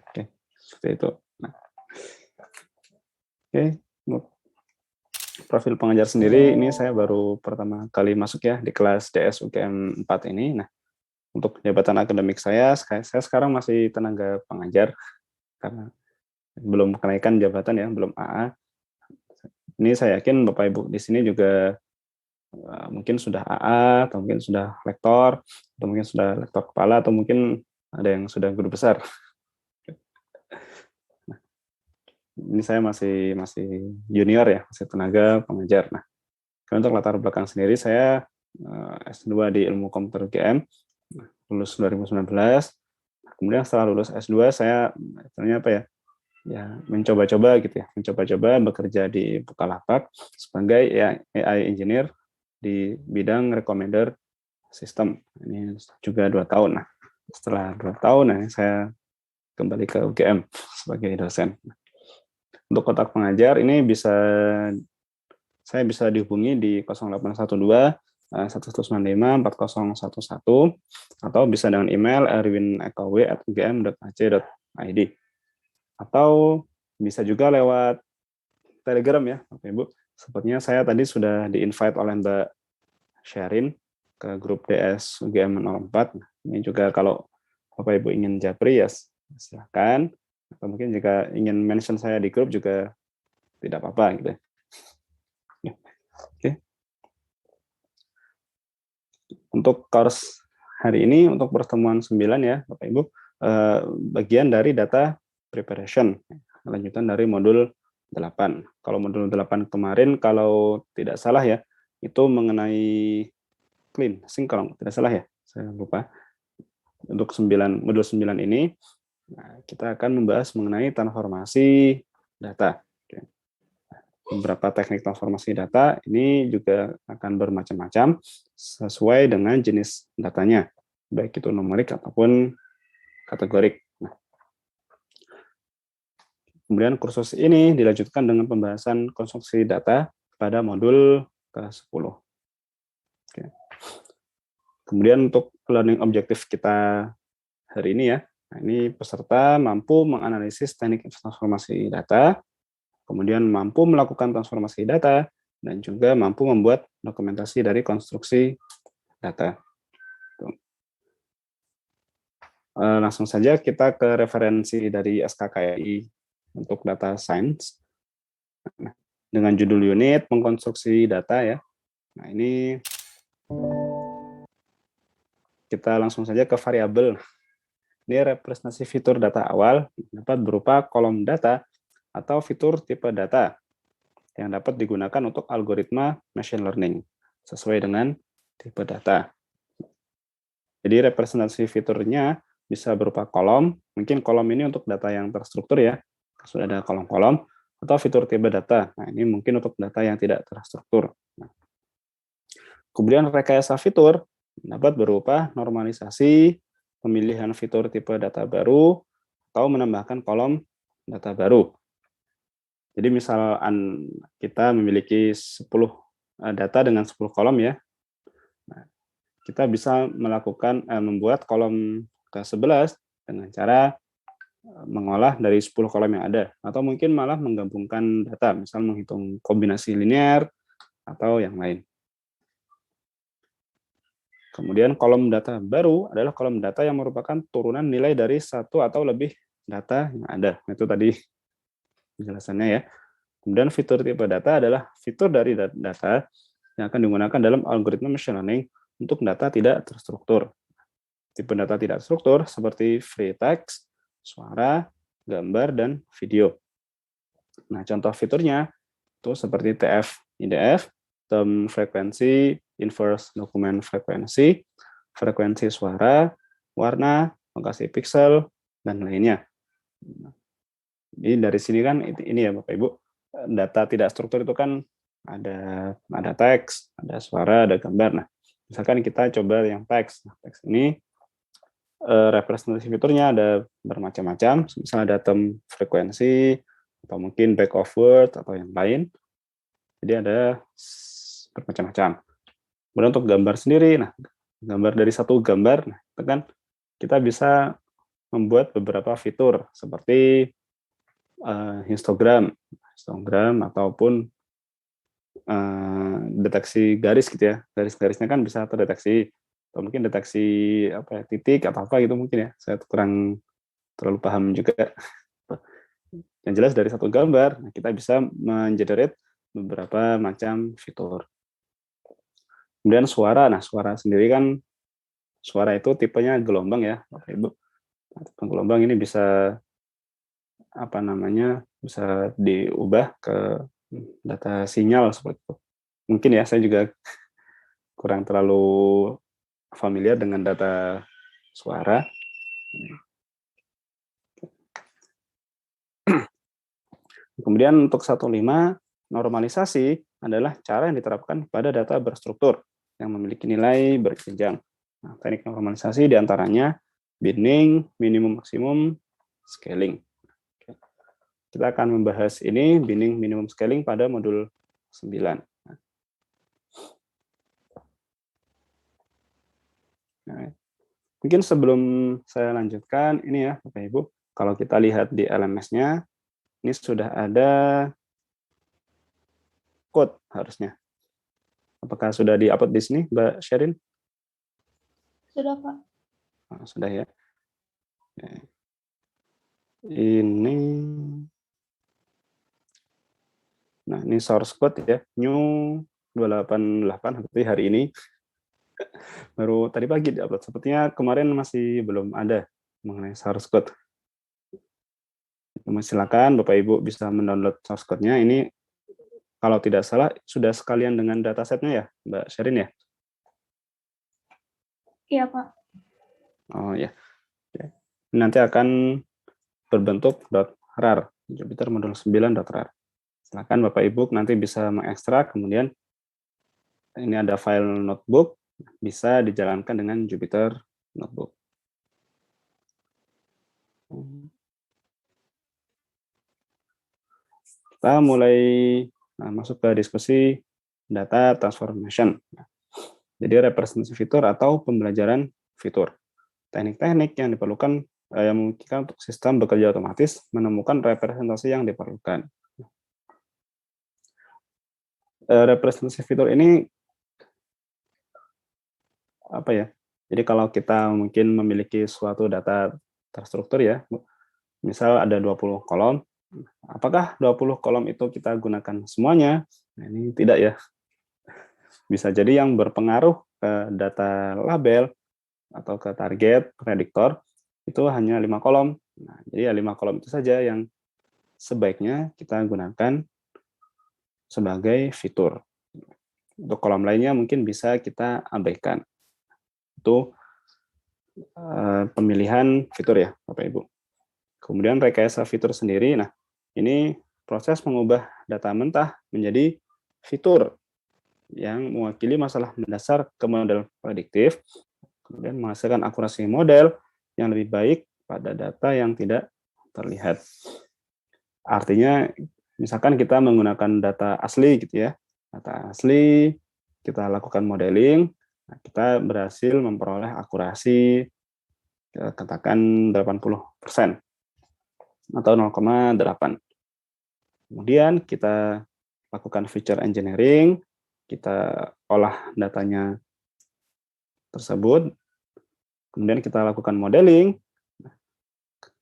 Oke, seperti itu. Nah, oke, untuk profil pengajar sendiri, ini saya baru pertama kali masuk ya di kelas DS UGM 4 ini. Nah, untuk jabatan akademik saya sekarang masih tenaga pengajar, karena belum kenaikan jabatan ya, belum AA. Ini saya yakin Bapak Ibu di sini juga mungkin sudah AA, atau mungkin sudah lektor, atau mungkin sudah lektor kepala, atau mungkin ada yang sudah guru besar. Nah, ini saya masih masih junior ya, masih tenaga pengajar. Nah, untuk latar belakang sendiri, saya S2 di Ilmu Komputer UGM, lulus 2019. Kemudian setelah lulus S2, saya istilahnya apa ya, mencoba-coba gitu ya, mencoba-coba bekerja di Bukalapak sebagai ya, AI engineer di bidang recommender system. Ini juga 2 tahun. Nah, setelah 2 tahun, saya kembali ke UGM sebagai dosen. Untuk kontak pengajar ini saya bisa dihubungi di 0812 1195 4011, atau bisa dengan email erwin@ugm.ac.id, atau bisa juga lewat Telegram ya, Bapak Ibu. Sepertinya saya tadi sudah di-invite oleh Mbak Sherin ke grup DS UGM 04. Nah, ini juga kalau Bapak Ibu ingin japri ya silakan. Atau mungkin jika ingin mention saya di grup juga tidak apa-apa gitu. Ya. Oke. Untuk course hari ini, untuk pertemuan 9 ya Bapak Ibu, bagian dari data preparation, lanjutan dari modul 8. Kalau modul 8 kemarin, kalau tidak salah ya, itu mengenai cleansing kalau tidak salah ya, saya lupa. Untuk modul 9 ini, kita akan membahas mengenai transformasi data. Beberapa teknik transformasi data ini juga akan bermacam-macam sesuai dengan jenis datanya, baik itu numerik ataupun kategorik. Nah, kemudian kursus ini dilanjutkan dengan pembahasan konstruksi data pada modul ke-10. Oke. Kemudian untuk learning objektif kita hari ini ya, nah ini peserta mampu menganalisis teknik transformasi data, kemudian mampu melakukan transformasi data, dan juga mampu membuat dokumentasi dari konstruksi data. Langsung saja kita ke referensi dari SKKRI untuk data science. Dengan judul unit mengkonstruksi data ya. Nah, ini kita langsung saja ke variabel. Ini representasi fitur data awal dapat berupa kolom data atau fitur tipe data yang dapat digunakan untuk algoritma machine learning sesuai dengan tipe data. Jadi representasi fiturnya bisa berupa kolom, mungkin kolom ini untuk data yang terstruktur ya, sudah ada kolom-kolom, atau fitur tipe data. Nah, ini mungkin untuk data yang tidak terstruktur. Nah, kemudian rekayasa fitur dapat berupa normalisasi, pemilihan fitur tipe data baru, atau menambahkan kolom data baru. Jadi misal kita memiliki 10 data dengan 10 kolom ya. Nah, kita bisa membuat kolom ke-11 dengan cara mengolah dari 10 kolom yang ada, atau mungkin malah menggabungkan data, misal menghitung kombinasi linear atau yang lain. Kemudian kolom data baru adalah kolom data yang merupakan turunan nilai dari satu atau lebih data yang ada. Itu tadi penjelasannya ya. Kemudian fitur tipe data adalah fitur dari data yang akan digunakan dalam algoritma machine learning untuk data tidak terstruktur. Tipe data tidak terstruktur seperti free text, suara, gambar, dan video. Nah, contoh fiturnya itu seperti TF-IDF, term frekuensi, inverse document frekuensi, frekuensi suara, warna, lokasi pixel, dan lainnya. Jadi dari sini kan ini ya Bapak Ibu, data tidak struktur itu kan ada teks, ada suara, ada gambar. Nah, misalkan kita coba yang teks. Nah, teks ini representasi fiturnya ada bermacam-macam, misalnya ada term frekuensi, atau mungkin back of word, atau yang lain. Jadi ada bermacam-macam. Kemudian untuk gambar sendiri, nah gambar dari satu gambar, nah itu kan kita bisa membuat beberapa fitur seperti histogram ataupun deteksi garis gitu ya. Garis-garisnya kan bisa terdeteksi, atau mungkin deteksi apa ya, titik atau apa gitu mungkin ya. Saya kurang terlalu paham juga. Yang jelas dari satu gambar kita bisa mengenerate beberapa macam fitur. Kemudian suara. Nah, suara sendiri kan, suara itu tipenya gelombang ya, Bapak Ibu. Tipe gelombang ini bisa apa namanya, bisa diubah ke data sinyal seperti itu. Mungkin ya, saya juga kurang terlalu familiar dengan data suara. Kemudian untuk 1.5, normalisasi adalah cara yang diterapkan pada data berstruktur yang memiliki nilai berjenjang. Nah, teknik normalisasi diantaranya binning, minimum maksimum, scaling. Kita akan membahas ini, binning, minimum scaling pada modul 9. Nah, mungkin sebelum saya lanjutkan, ini ya Bapak Ibu, kalau kita lihat di LMS-nya, ini sudah ada code harusnya. Apakah sudah di-upload di sini, Mbak Sherin? Sudah, Pak. Nah, sudah ya. Ini, nah ini source code ya, new 288, berarti hari ini. Baru tadi pagi di-upload. Sepertinya kemarin masih belum ada mengenai source code. Silakan Bapak Ibu bisa mendownload source code-nya. Ini kalau tidak salah sudah sekalian dengan datasetnya ya, Mbak Sherin ya? Iya, Pak. Oh ya. Nanti akan berbentuk .rar, Jupyter modul 9.rar. Silakan Bapak Ibu nanti bisa mengekstrak, kemudian ini ada file notebook, bisa dijalankan dengan Jupyter Notebook. Kita mulai masuk ke diskusi data transformation. Jadi representasi fitur atau pembelajaran fitur. Teknik-teknik yang diperlukan yang memungkinkan untuk sistem bekerja otomatis menemukan representasi yang diperlukan. Representasi fitur ini apa ya? Jadi kalau kita mungkin memiliki suatu data terstruktur ya, misal ada 20 kolom, apakah 20 kolom itu kita gunakan semuanya? Nah, ini tidak ya. Bisa jadi yang berpengaruh ke data label atau ke target, prediktor, itu hanya 5 kolom. Nah, jadi ya 5 kolom itu saja yang sebaiknya kita gunakan sebagai fitur. Untuk kolom lainnya mungkin bisa kita abaikan. Itu pemilihan fitur ya, Bapak Ibu. Kemudian rekayasa fitur sendiri, nah ini proses mengubah data mentah menjadi fitur yang mewakili masalah mendasar ke model prediktif, kemudian menghasilkan akurasi model yang lebih baik pada data yang tidak terlihat. Artinya, misalkan kita menggunakan data asli gitu ya, data asli, kita lakukan modeling, kita berhasil memperoleh akurasi katakan 80% atau 0,8. Kemudian kita lakukan feature engineering, kita olah datanya tersebut, kemudian kita lakukan modeling,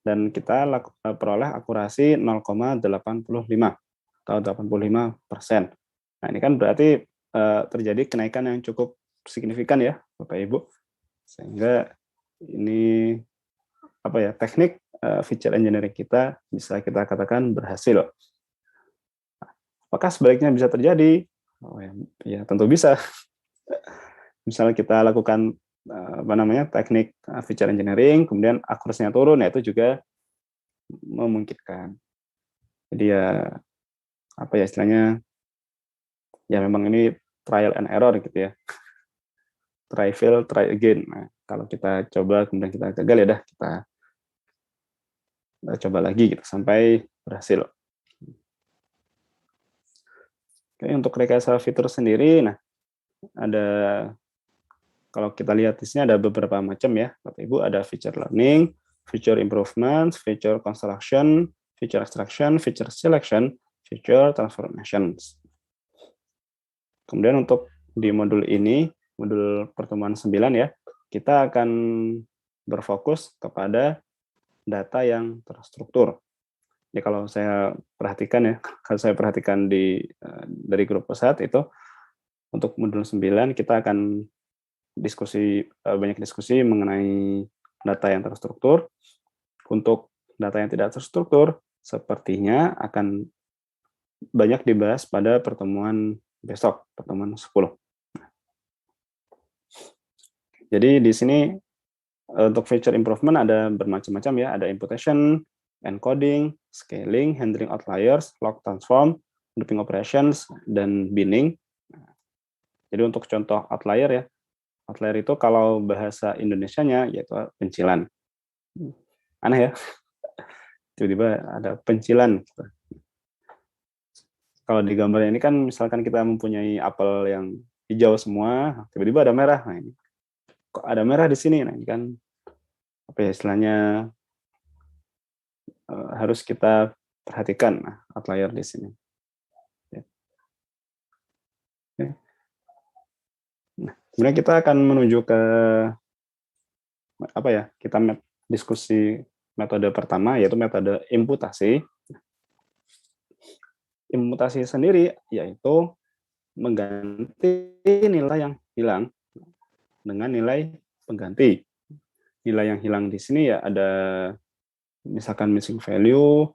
dan kita peroleh akurasi 0,85 atau 85%. Nah, ini kan berarti terjadi kenaikan yang cukup signifikan ya, Bapak Ibu. Sehingga ini apa ya, teknik feature engineering kita bisa kita katakan berhasil. Apakah sebaliknya bisa terjadi? Oh, ya tentu bisa. Misalnya kita lakukan teknik feature engineering, kemudian akurasinya turun, ya itu juga memungkinkan. Jadi ya apa ya istilahnya, ya memang ini trial and error gitu ya. Try fail, try again. Nah, kalau kita coba kemudian kita gagal, ya dah kita coba lagi gitu sampai berhasil. Oke, untuk rekayasa fitur sendiri, nah ada, kalau kita lihat di sini ada beberapa macam ya, Bapak Ibu, ada feature learning, feature improvement, feature construction, feature extraction, feature selection, feature transformations. Kemudian untuk di modul ini, modul pertemuan 9 ya, kita akan berfokus kepada data yang terstruktur. Jadi kalau saya perhatikan ya, kalau saya perhatikan dari grup pusat itu, untuk modul 9 kita akan banyak diskusi mengenai data yang terstruktur. Untuk data yang tidak terstruktur, sepertinya akan banyak dibahas pada pertemuan besok, pertemuan 10. Jadi di sini untuk feature improvement ada bermacam-macam ya, ada imputation, encoding, scaling, handling outliers, log transform, looping operations, dan binning. Jadi untuk contoh outlier ya, outlier itu kalau bahasa Indonesianya yaitu pencilan. Aneh ya, tiba-tiba ada pencilan. Kalau di gambar ini kan misalkan kita mempunyai apel yang hijau semua, tiba-tiba ada merah. Nah, ini kok ada merah di sini? Nah, ini kan apa ya istilahnya harus kita perhatikan outlier di sini. Nah, kemudian kita akan menuju ke apa ya? Kita diskusi metode pertama yaitu metode imputasi. Imputasi sendiri yaitu mengganti nilai yang hilang dengan nilai pengganti. Nilai yang hilang di sini ya ada misalkan missing value,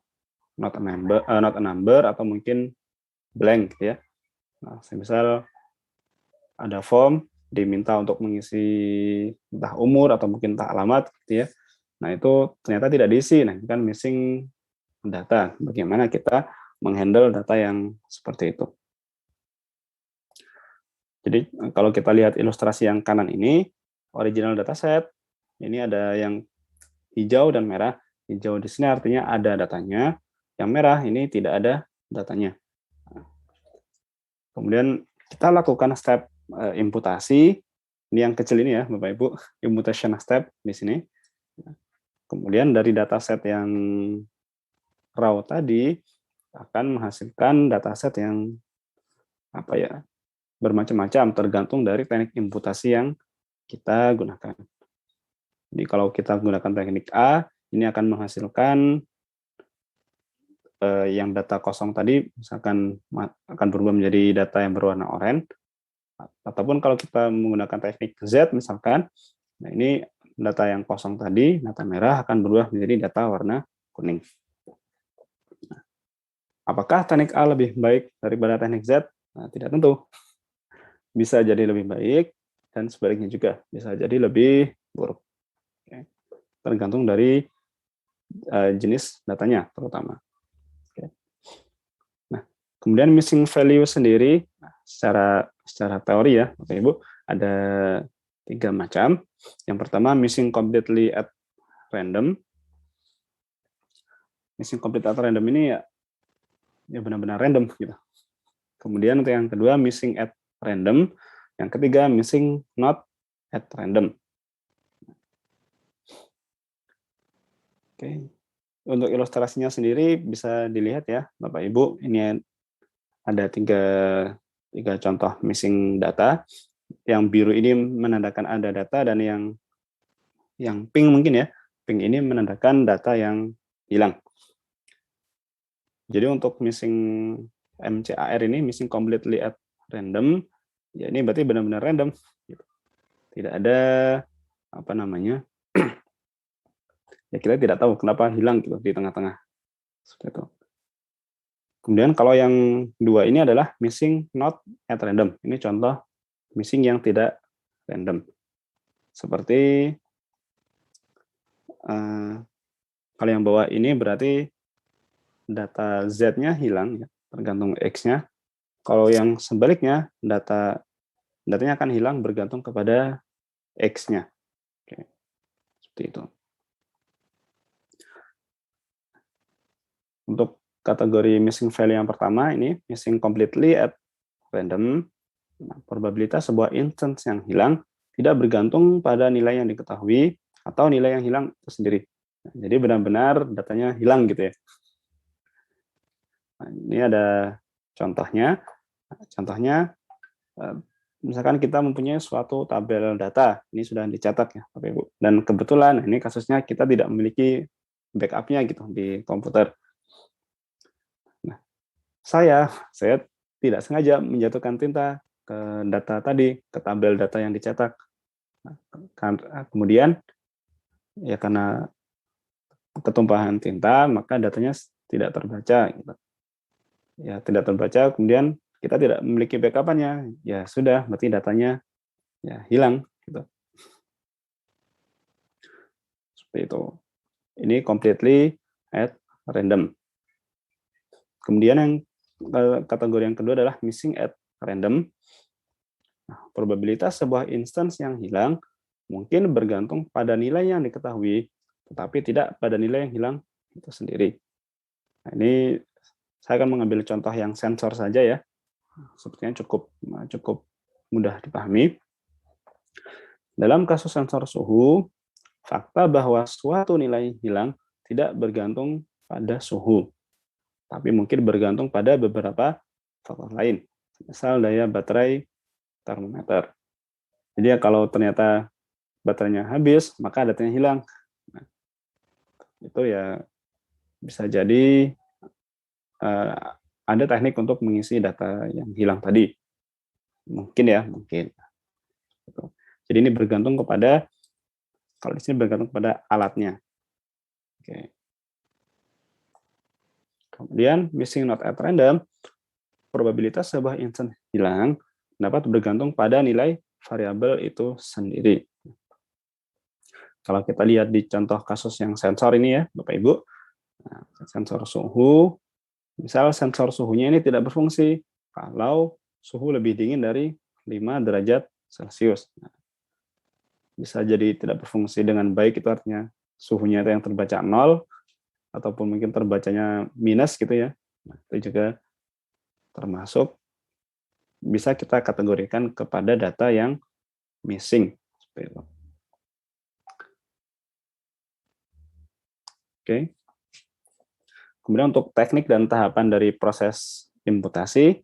not a number atau mungkin blank gitu ya. Nah, misal ada form diminta untuk mengisi entah umur atau mungkin entah alamat gitu ya. Nah, itu ternyata tidak diisi. Nah, ini kan missing data. Bagaimana kita menghandle data yang seperti itu. Jadi kalau kita lihat ilustrasi yang kanan ini, original dataset, ini ada yang hijau dan merah. Hijau di sini artinya ada datanya, yang merah ini tidak ada datanya. Kemudian kita lakukan step imputasi, ini yang kecil ini ya Bapak Ibu, imputation step di sini. Kemudian dari dataset yang raw tadi akan menghasilkan dataset yang apa ya bermacam-macam tergantung dari teknik imputasi yang kita gunakan. Jadi kalau kita gunakan teknik A, ini akan menghasilkan yang data kosong tadi misalkan akan berubah menjadi data yang berwarna oranye. Ataupun kalau kita menggunakan teknik Z misalkan, nah ini data yang kosong tadi, data merah akan berubah menjadi data warna kuning. Nah, apakah teknik A lebih baik daripada teknik Z? Nah, tidak tentu. Bisa jadi lebih baik dan sebaliknya juga bisa jadi lebih buruk. Oke. Tergantung dari jenis datanya terutama. Oke. Nah, kemudian missing value sendiri secara teori ya, Bapak Ibu, ada 3 macam. Yang pertama missing completely at random. Missing completely at random ini ya benar-benar random gitu. Kemudian untuk yang kedua missing at random, yang ketiga missing not at random. Oke. Untuk ilustrasinya sendiri bisa dilihat ya Bapak Ibu, ini ada tiga contoh missing data. Yang biru ini menandakan ada data dan yang pink mungkin ya, pink ini menandakan data yang hilang. Jadi untuk missing MCAR ini missing completely at random, ya ini berarti benar-benar random. Tidak ada apa namanya, ya kita tidak tahu kenapa hilang gitu di tengah-tengah. Seperti itu. Kemudian kalau yang dua ini adalah missing not at random. Ini contoh missing yang tidak random. Seperti kalau yang bawah ini berarti data Z-nya hilang, ya, tergantung X-nya. Kalau yang sebaliknya, datanya akan hilang bergantung kepada X-nya. Oke. Seperti itu. Untuk kategori missing value yang pertama, ini missing completely at random. Nah, probabilitas sebuah instance yang hilang tidak bergantung pada nilai yang diketahui atau nilai yang hilang itu sendiri. Jadi benar-benar datanya hilang gitu ya. Nah, ini ada contohnya. Contohnya, misalkan kita mempunyai suatu tabel data, ini sudah dicatat ya, Bapak Ibu. Dan kebetulan ini kasusnya kita tidak memiliki backup-nya gitu di komputer. Nah, saya tidak sengaja menjatuhkan tinta ke data tadi, ke tabel data yang dicetak. Nah, kemudian ya karena ketumpahan tinta, maka datanya tidak terbaca. Gitu. Ya tidak terbaca, kemudian kita tidak memiliki backup-nya. Ya sudah, berarti datanya ya hilang. Gitu. Seperti itu. Ini completely at random. Kemudian yang kategori yang kedua adalah missing at random. Nah, probabilitas sebuah instance yang hilang mungkin bergantung pada nilai yang diketahui, tetapi tidak pada nilai yang hilang itu sendiri. Nah, ini saya akan mengambil contoh yang sensor saja ya. Sepertinya cukup mudah dipahami. Dalam kasus sensor suhu, fakta bahwa suatu nilai hilang tidak bergantung pada suhu, tapi mungkin bergantung pada beberapa faktor lain, misal daya baterai termometer. Jadi ya kalau ternyata baterainya habis, maka datanya hilang. Nah, itu ya bisa jadi ada teknik untuk mengisi data yang hilang tadi. Mungkin ya, mungkin. Jadi ini bergantung kepada, kalau di sini bergantung kepada alatnya. Oke. Kemudian missing not at random, probabilitas sebuah instance hilang dapat bergantung pada nilai variabel itu sendiri. Kalau kita lihat di contoh kasus yang sensor ini ya, Bapak Ibu, nah, sensor suhu, misal sensor suhunya ini tidak berfungsi kalau suhu lebih dingin dari 5 derajat Celcius. Nah, bisa jadi tidak berfungsi dengan baik, itu artinya suhunya itu yang terbaca 0, ataupun mungkin terbacanya minus gitu ya. Nah, itu juga termasuk bisa kita kategorikan kepada data yang missing. Oke. Kemudian untuk teknik dan tahapan dari proses imputasi.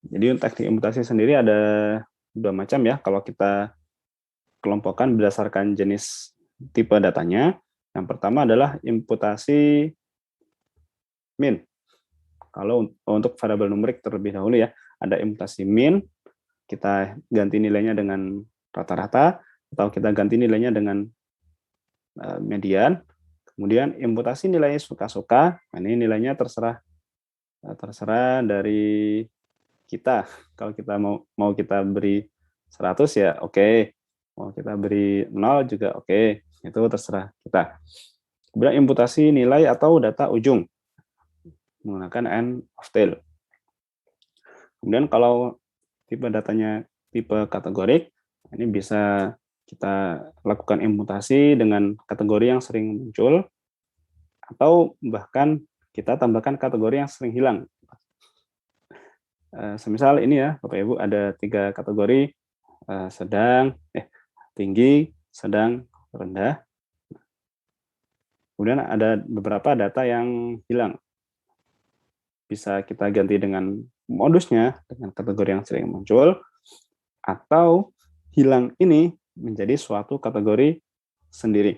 Jadi teknik imputasi sendiri ada 2 macam ya. Kalau kita kelompokkan berdasarkan jenis tipe datanya. Yang pertama adalah imputasi min. Kalau untuk variabel numerik terlebih dahulu ya, ada imputasi min, kita ganti nilainya dengan rata-rata, atau kita ganti nilainya dengan median. Kemudian imputasi nilai suka-suka, ini nilainya terserah dari kita. Kalau kita mau kita beri 100 ya oke. Mau kita beri 0 juga oke. Itu terserah kita. Kemudian imputasi nilai atau data ujung menggunakan end of tail. Kemudian kalau tipe datanya tipe kategorik, ini bisa kita lakukan imputasi dengan kategori yang sering muncul, atau bahkan kita tambahkan kategori yang sering hilang. Semisal ini ya, Bapak Ibu, ada 3 kategori, tinggi, sedang, rendah. Kemudian ada beberapa data yang hilang. Bisa kita ganti dengan modusnya, dengan kategori yang sering muncul, atau hilang ini menjadi suatu kategori sendiri.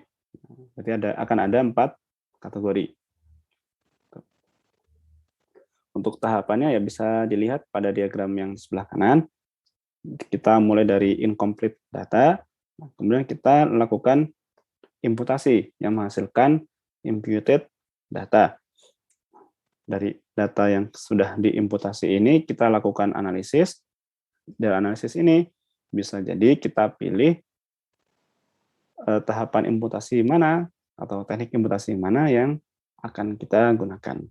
Jadi akan ada 4 kategori. Untuk tahapannya ya bisa dilihat pada diagram yang sebelah kanan. Kita mulai dari incomplete data, kemudian kita lakukan imputasi yang menghasilkan imputed data. Dari data yang sudah diimputasi ini kita lakukan analisis. Dari analisis ini bisa jadi kita pilih tahapan imputasi mana atau teknik imputasi mana yang akan kita gunakan.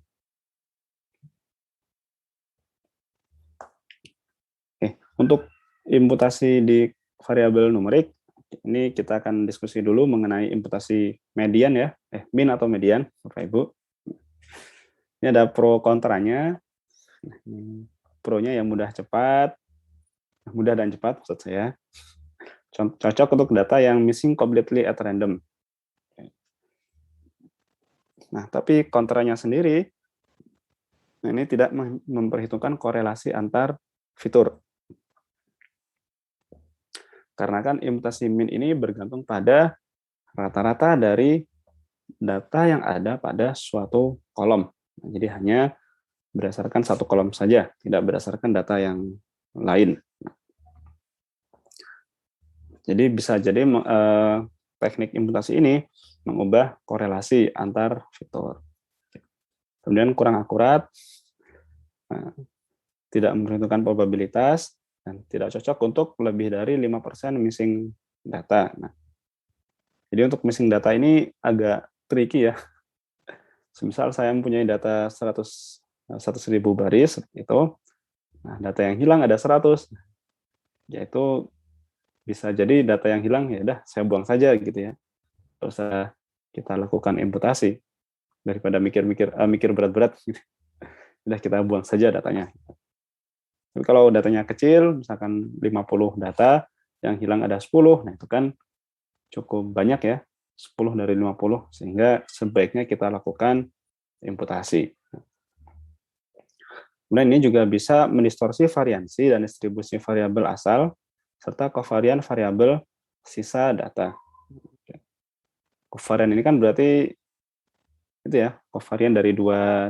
Oke, untuk imputasi di variabel numerik, ini kita akan diskusi dulu mengenai imputasi median ya, min atau median, Bapak Ibu. Ini ada pro kontranya. Pro-nya yang mudah dan cepat maksud saya. Cocok untuk data yang missing completely at random. Nah, tapi kontranya sendiri, ini tidak memperhitungkan korelasi antar fitur. Karena kan imputasi min ini bergantung pada rata-rata dari data yang ada pada suatu kolom. Jadi hanya berdasarkan satu kolom saja, tidak berdasarkan data yang lain. Jadi bisa jadi teknik imputasi ini mengubah korelasi antar fitur. Kemudian kurang akurat, tidak memperhitungkan probabilitas, dan tidak cocok untuk lebih dari 5% missing data. Nah, jadi untuk missing data ini agak tricky ya. Semisal saya mempunyai data 100.000 baris, itu, nah data yang hilang ada 100, yaitu bisa jadi data yang hilang ya udah saya buang saja gitu ya. Terus kita lakukan imputasi daripada mikir berat-berat gitu. Udah kita buang saja datanya. Tapi kalau datanya kecil, misalkan 50 data, yang hilang ada 10, nah itu kan cukup banyak ya, 10 dari 50, sehingga sebaiknya kita lakukan imputasi. Kemudian ini juga bisa mendistorsi variansi dan distribusi variabel asal, serta kovarian variabel sisa data. Kovarian ini kan berarti itu ya, kovarian dari dua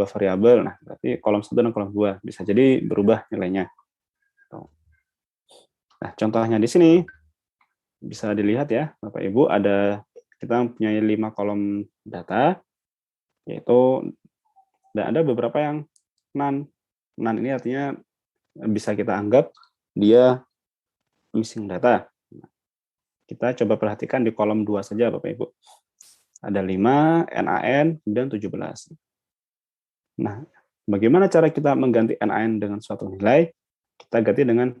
variabel. Nah, berarti kolom 1 dan kolom 2 bisa jadi berubah nilainya. Nah, contohnya di sini bisa dilihat ya, Bapak Ibu, kita mempunyai 5 kolom data, yaitu ada beberapa yang none. None ini artinya bisa kita anggap dia missing data. Kita coba perhatikan di kolom 2 saja, Bapak Ibu. Ada 5, NaN, kemudian 17. Nah, bagaimana cara kita mengganti NaN dengan suatu nilai? Kita ganti dengan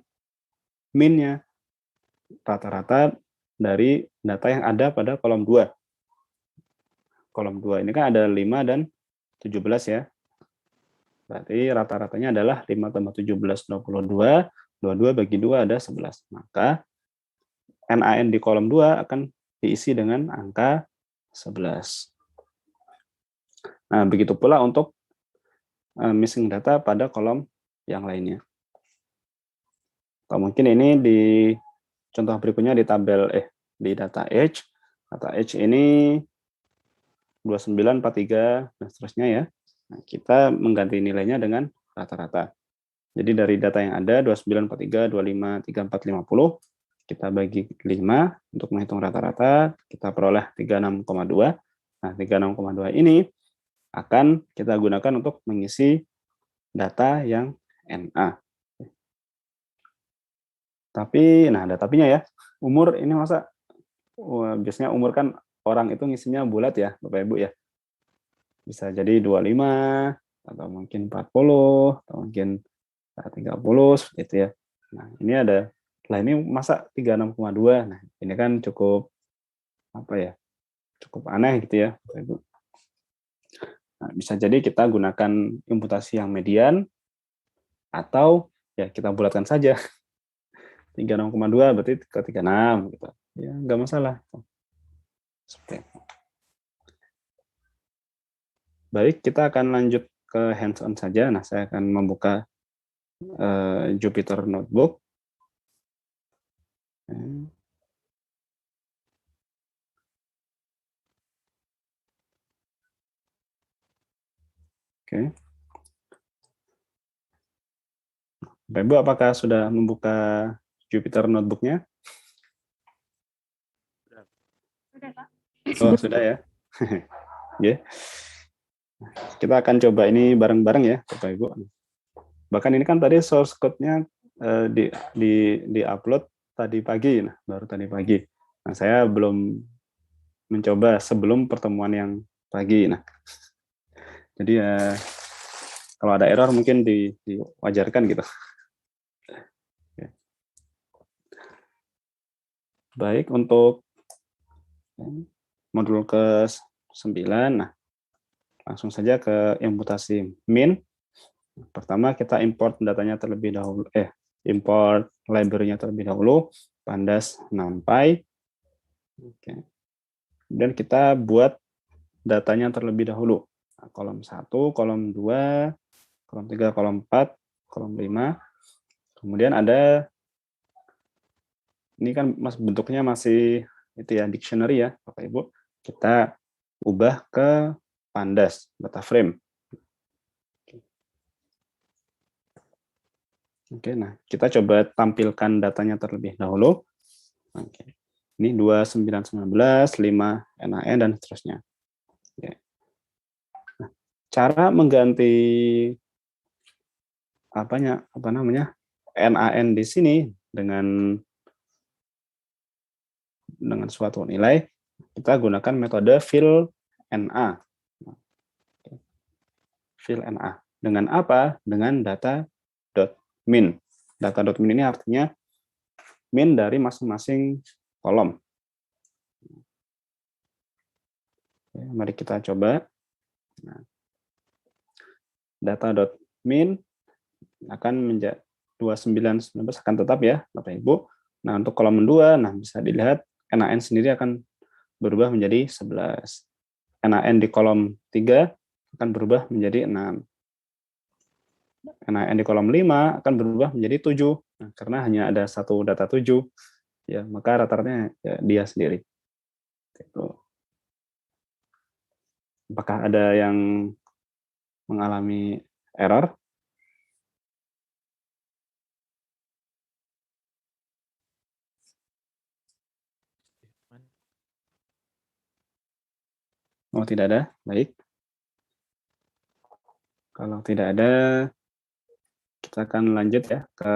min-nya, rata-rata dari data yang ada pada kolom 2. Kolom 2 ini kan ada 5 dan 17 ya. Berarti rata-ratanya adalah 5 tambah 17, 22. 22 bagi 2 ada 11. Maka NaN di kolom 2 akan diisi dengan angka 11. Nah, begitu pula untuk missing data pada kolom yang lainnya. Atau mungkin ini di contoh berikutnya di tabel di data H. Data H ini 29, 43 dan seterusnya ya. Nah, kita mengganti nilainya dengan rata-rata. Jadi dari data yang ada 29, 43, 25, 34, 50, kita bagi 5 untuk menghitung rata-rata, kita peroleh 36,2. Nah, 36,2 ini akan kita gunakan untuk mengisi data yang NA. Tapi, nah ada tapinya ya, umur ini masa, biasanya umur kan orang itu ngisinya bulat ya, Bapak Ibu ya. Bisa jadi 25, atau mungkin 40, atau mungkin 30, seperti itu ya. Nah, ini ada, lah ini masa 36,2, nah ini kan cukup, apa ya, cukup aneh gitu ya, Bapak Ibu. Nah, bisa jadi kita gunakan imputasi yang median, atau ya kita bulatkan saja. 36,2 berarti ke 36 gitu. Ya, nggak masalah. Seperti itu. Baik, kita akan lanjut ke hands-on saja. Nah, saya akan membuka Jupyter Notebook. Oke. Bapak Ibu, apakah sudah membuka Jupyter Notebook-nya? Sudah, Pak. Oh, sudah ya. Ya. Kita akan coba ini bareng-bareng ya, Bapak Ibu. Bahkan ini kan tadi source code-nya di upload tadi pagi, nah, baru tadi pagi. Nah, saya belum mencoba sebelum pertemuan yang pagi. Nah, jadi ya kalau ada error mungkin diwajarkan gitu. Baik, untuk modul ke-9, nah langsung saja ke imputasi min. Pertama kita import datanya terlebih dahulu, import library-nya terlebih dahulu, pandas numpy. Oke. Dan kita buat datanya terlebih dahulu. Nah, kolom 1, kolom 2, kolom 3, kolom 4, kolom 5. Kemudian ada, ini kan bentuknya masih itu ya, dictionary ya, Bapak Ibu. Kita ubah ke pandas, data frame. Oke, nah kita coba tampilkan datanya terlebih dahulu. Oke. Ini 2919, 5 NaN dan seterusnya. Oke. Nah, cara mengganti apa namanya NaN di sini dengan suatu nilai, kita gunakan metode fill Na. Fill Na. Dengan apa? Dengan data.min. Data.min ini artinya min dari masing-masing kolom. Oke, mari kita coba. Nah, data.min akan menjadi 2919 akan tetap ya, Bapak Ibu. Nah, untuk kolom 2, nah bisa dilihat NaN sendiri akan berubah menjadi 11. NaN di kolom 3 akan berubah menjadi 6. NaN di kolom 5 akan berubah menjadi 7. Nah, karena hanya ada satu data 7, ya maka rata-ratanya ya, dia sendiri. Itu. Apakah ada yang mengalami error? Oh, tidak ada? Baik. Kalau tidak ada, kita akan lanjut ya ke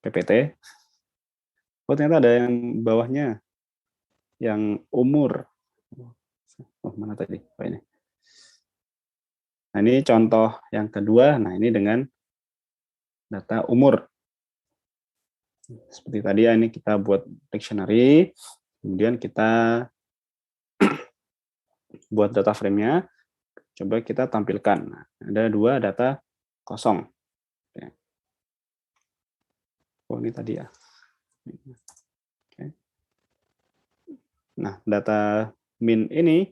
PPT. Oh, ternyata ada yang bawahnya, yang umur. Oh, mana tadi? Oh, ini. Nah, ini contoh yang kedua. Nah, ini dengan data umur. Seperti tadi ya, ini kita buat dictionary, kemudian kita buat data frame-nya, coba kita tampilkan. Nah, ada 2 data kosong. Oh, ini tadi ya. Oke. Nah, data min ini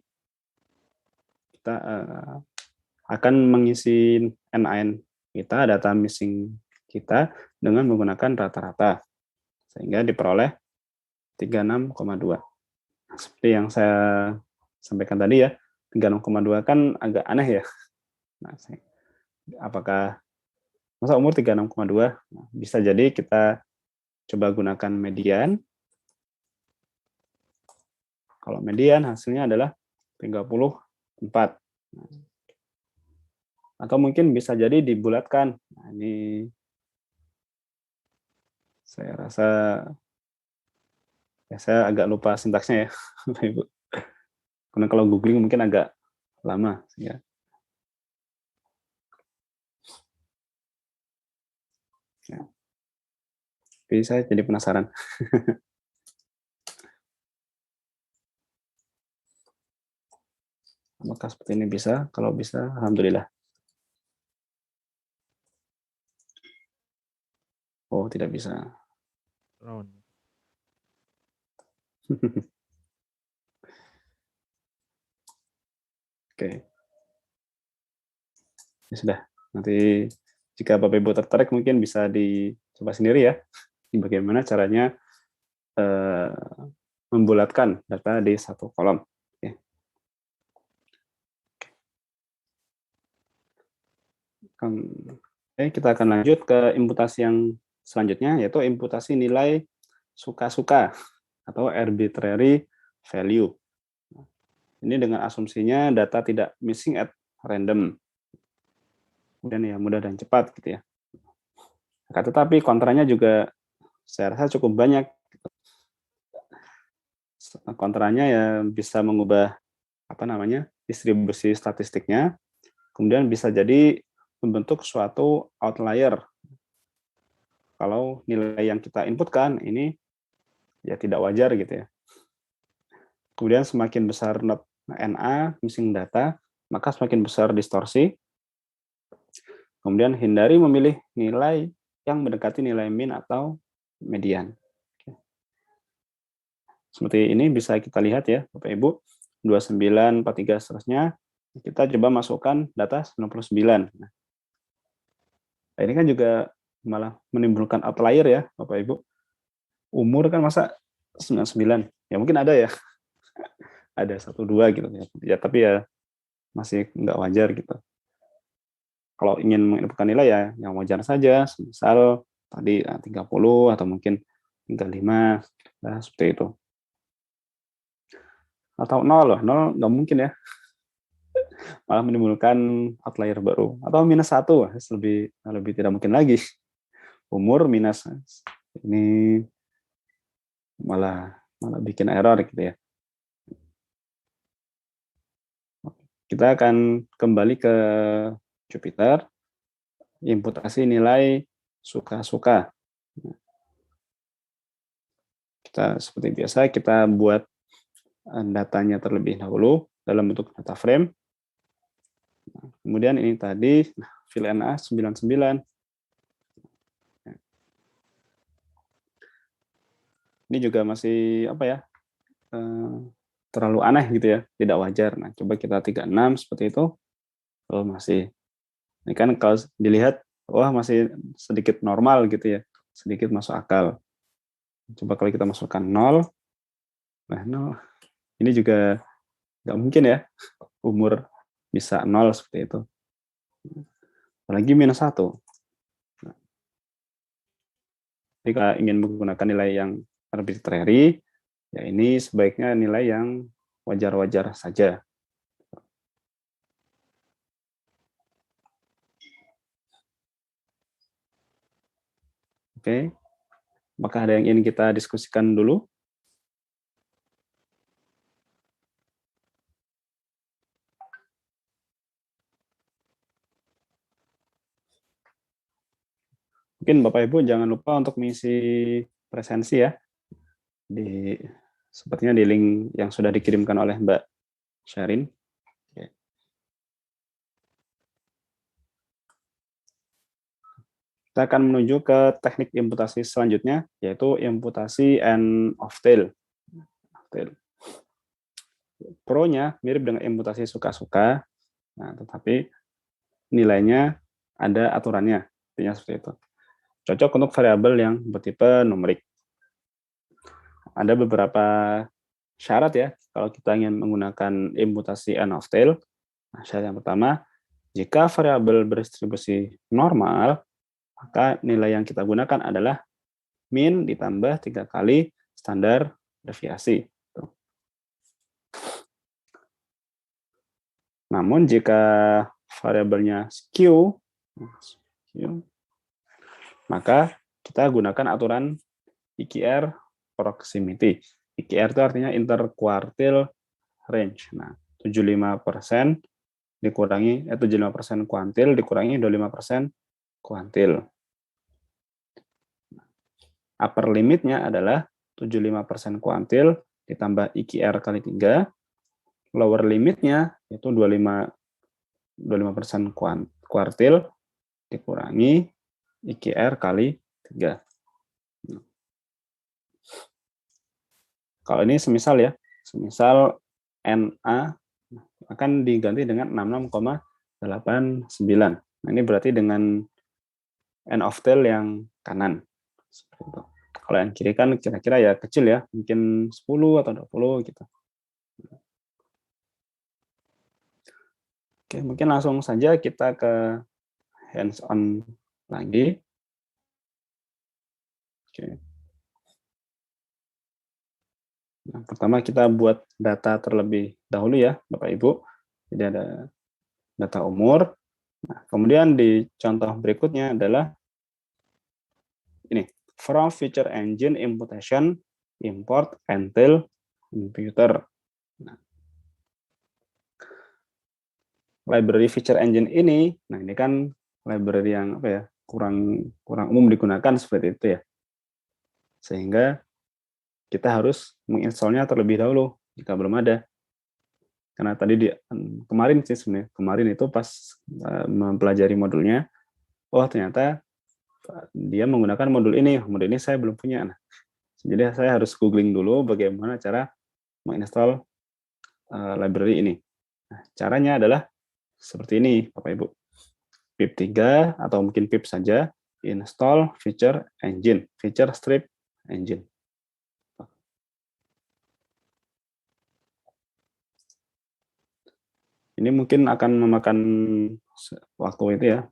kita akan mengisi NaN kita, data missing kita dengan menggunakan rata-rata, sehingga diperoleh 36,2. Seperti yang saya sampaikan tadi ya, 36,2 kan agak aneh ya. Nah, apakah masa umur 36,2? Nah, bisa jadi kita coba gunakan median. Kalau median hasilnya adalah 34. Atau mungkin bisa jadi dibulatkan. Nah, ini saya rasa ya, saya agak lupa sintaksnya ya, Bapak Ibu. Karena kalau googling mungkin agak lama ya. Ya. Tapi saya jadi penasaran. Apakah seperti ini bisa? Kalau bisa, alhamdulillah. Oh, tidak bisa. Oke. Ya sudah. Nanti jika Bapak Ibu tertarik mungkin bisa dicoba sendiri ya. Bagaimana caranya membulatkan data di satu kolom. Oke, kita akan lanjut ke imputasi yang selanjutnya, yaitu imputasi nilai suka-suka atau arbitrary value. Ini dengan asumsinya data tidak missing at random. Kemudian ya mudah dan cepat gitu ya. Akan tetapi kontranya juga saya rasa cukup banyak. Kontranya ya bisa mengubah distribusi statistiknya, kemudian bisa jadi membentuk suatu outlier. Kalau nilai yang kita inputkan ini ya tidak wajar gitu ya. Kemudian semakin besar NA, missing data, maka semakin besar distorsi. Kemudian hindari memilih nilai yang mendekati nilai min atau median. Seperti ini bisa kita lihat ya, Bapak Ibu. 29, 43 seterusnya. Kita coba masukkan data 99. Nah, ini kan juga malah menimbulkan outlier ya, Bapak Ibu. Umur kan masa 99? Ya mungkin ada ya. Ada 1-2 gitu ya. Ya tapi ya masih nggak wajar gitu. Kalau ingin menginputkan nilai ya yang wajar saja, misal tadi 30 atau mungkin 35, nah, seperti itu. Atau 0 loh, 0 nggak mungkin ya. Malah menimbulkan outlier baru. Atau -1, lebih tidak mungkin lagi. Umur minus, ini malah bikin error gitu ya. Kita akan kembali ke Jupyter, imputasi nilai suka-suka. Kita seperti biasa, kita buat datanya terlebih dahulu dalam bentuk data frame. Kemudian ini tadi fill NA 99. Ini juga masih apa ya? Terlalu aneh gitu ya, tidak wajar. Nah, coba kita 36 seperti itu. Oh, masih. Ini kan kalau dilihat, wah masih sedikit normal gitu ya, sedikit masuk akal. Coba kalau kita masukkan 0, nah 0, ini juga nggak mungkin ya, umur bisa 0 seperti itu. Apalagi -1. Nah, jika ingin menggunakan nilai yang arbitrary, ya ini sebaiknya nilai yang wajar-wajar saja. Oke, apakah ada yang ingin kita diskusikan dulu? Mungkin Bapak Ibu jangan lupa untuk mengisi presensi ya, sepertinya di link yang sudah dikirimkan oleh Mbak Syarin. Kita akan menuju ke teknik imputasi selanjutnya, yaitu imputasi end of tail. Pro-nya mirip dengan imputasi suka-suka, nah, tetapi nilainya ada aturannya, artinya seperti itu. Cocok untuk variabel yang bertipe numerik. Ada beberapa syarat ya, kalau kita ingin menggunakan imputasi end of tail. Nah, syarat yang pertama, jika variabel berdistribusi normal, maka nilai yang kita gunakan adalah min ditambah 3 kali standar deviasi. Namun jika variabelnya skew, maka kita gunakan aturan IQR proximity. IQR itu artinya interquartile range. Nah, 75% dikurangi 75% kuantil dikurangi 25% kuantil. Upper limitnya adalah 75% kuantil ditambah IQR kali 3. Lower limitnya itu 25% kuartil dikurangi IQR kali 3. Kalau ini semisal ya, semisal NA akan diganti dengan 66,89. Nah, ini berarti dengan end of tail yang kanan. Kalau yang kiri kan kira-kira ya kecil ya, mungkin 10 atau 20 gitu. Oke, mungkin langsung saja kita ke hands-on lagi. Oke. Nah, pertama kita buat data terlebih dahulu ya, Bapak Ibu. Jadi ada data umur. Nah, kemudian di contoh berikutnya adalah ini, from feature engine imputation, import, until computer. Nah, library feature engine ini, nah ini kan library yang apa ya, kurang umum digunakan seperti itu ya. Sehingga kita harus menginstallnya terlebih dahulu jika belum ada. Karena tadi kemarin sih sebenarnya, kemarin itu pas mempelajari modulnya, oh ternyata dia menggunakan modul ini saya belum punya. Nah, jadi saya harus googling dulu bagaimana cara menginstall library ini. Nah, caranya adalah seperti ini, Bapak Ibu. pip 3 atau mungkin pip saja, install feature engine, feature strip engine. Ini mungkin akan memakan waktu itu ya,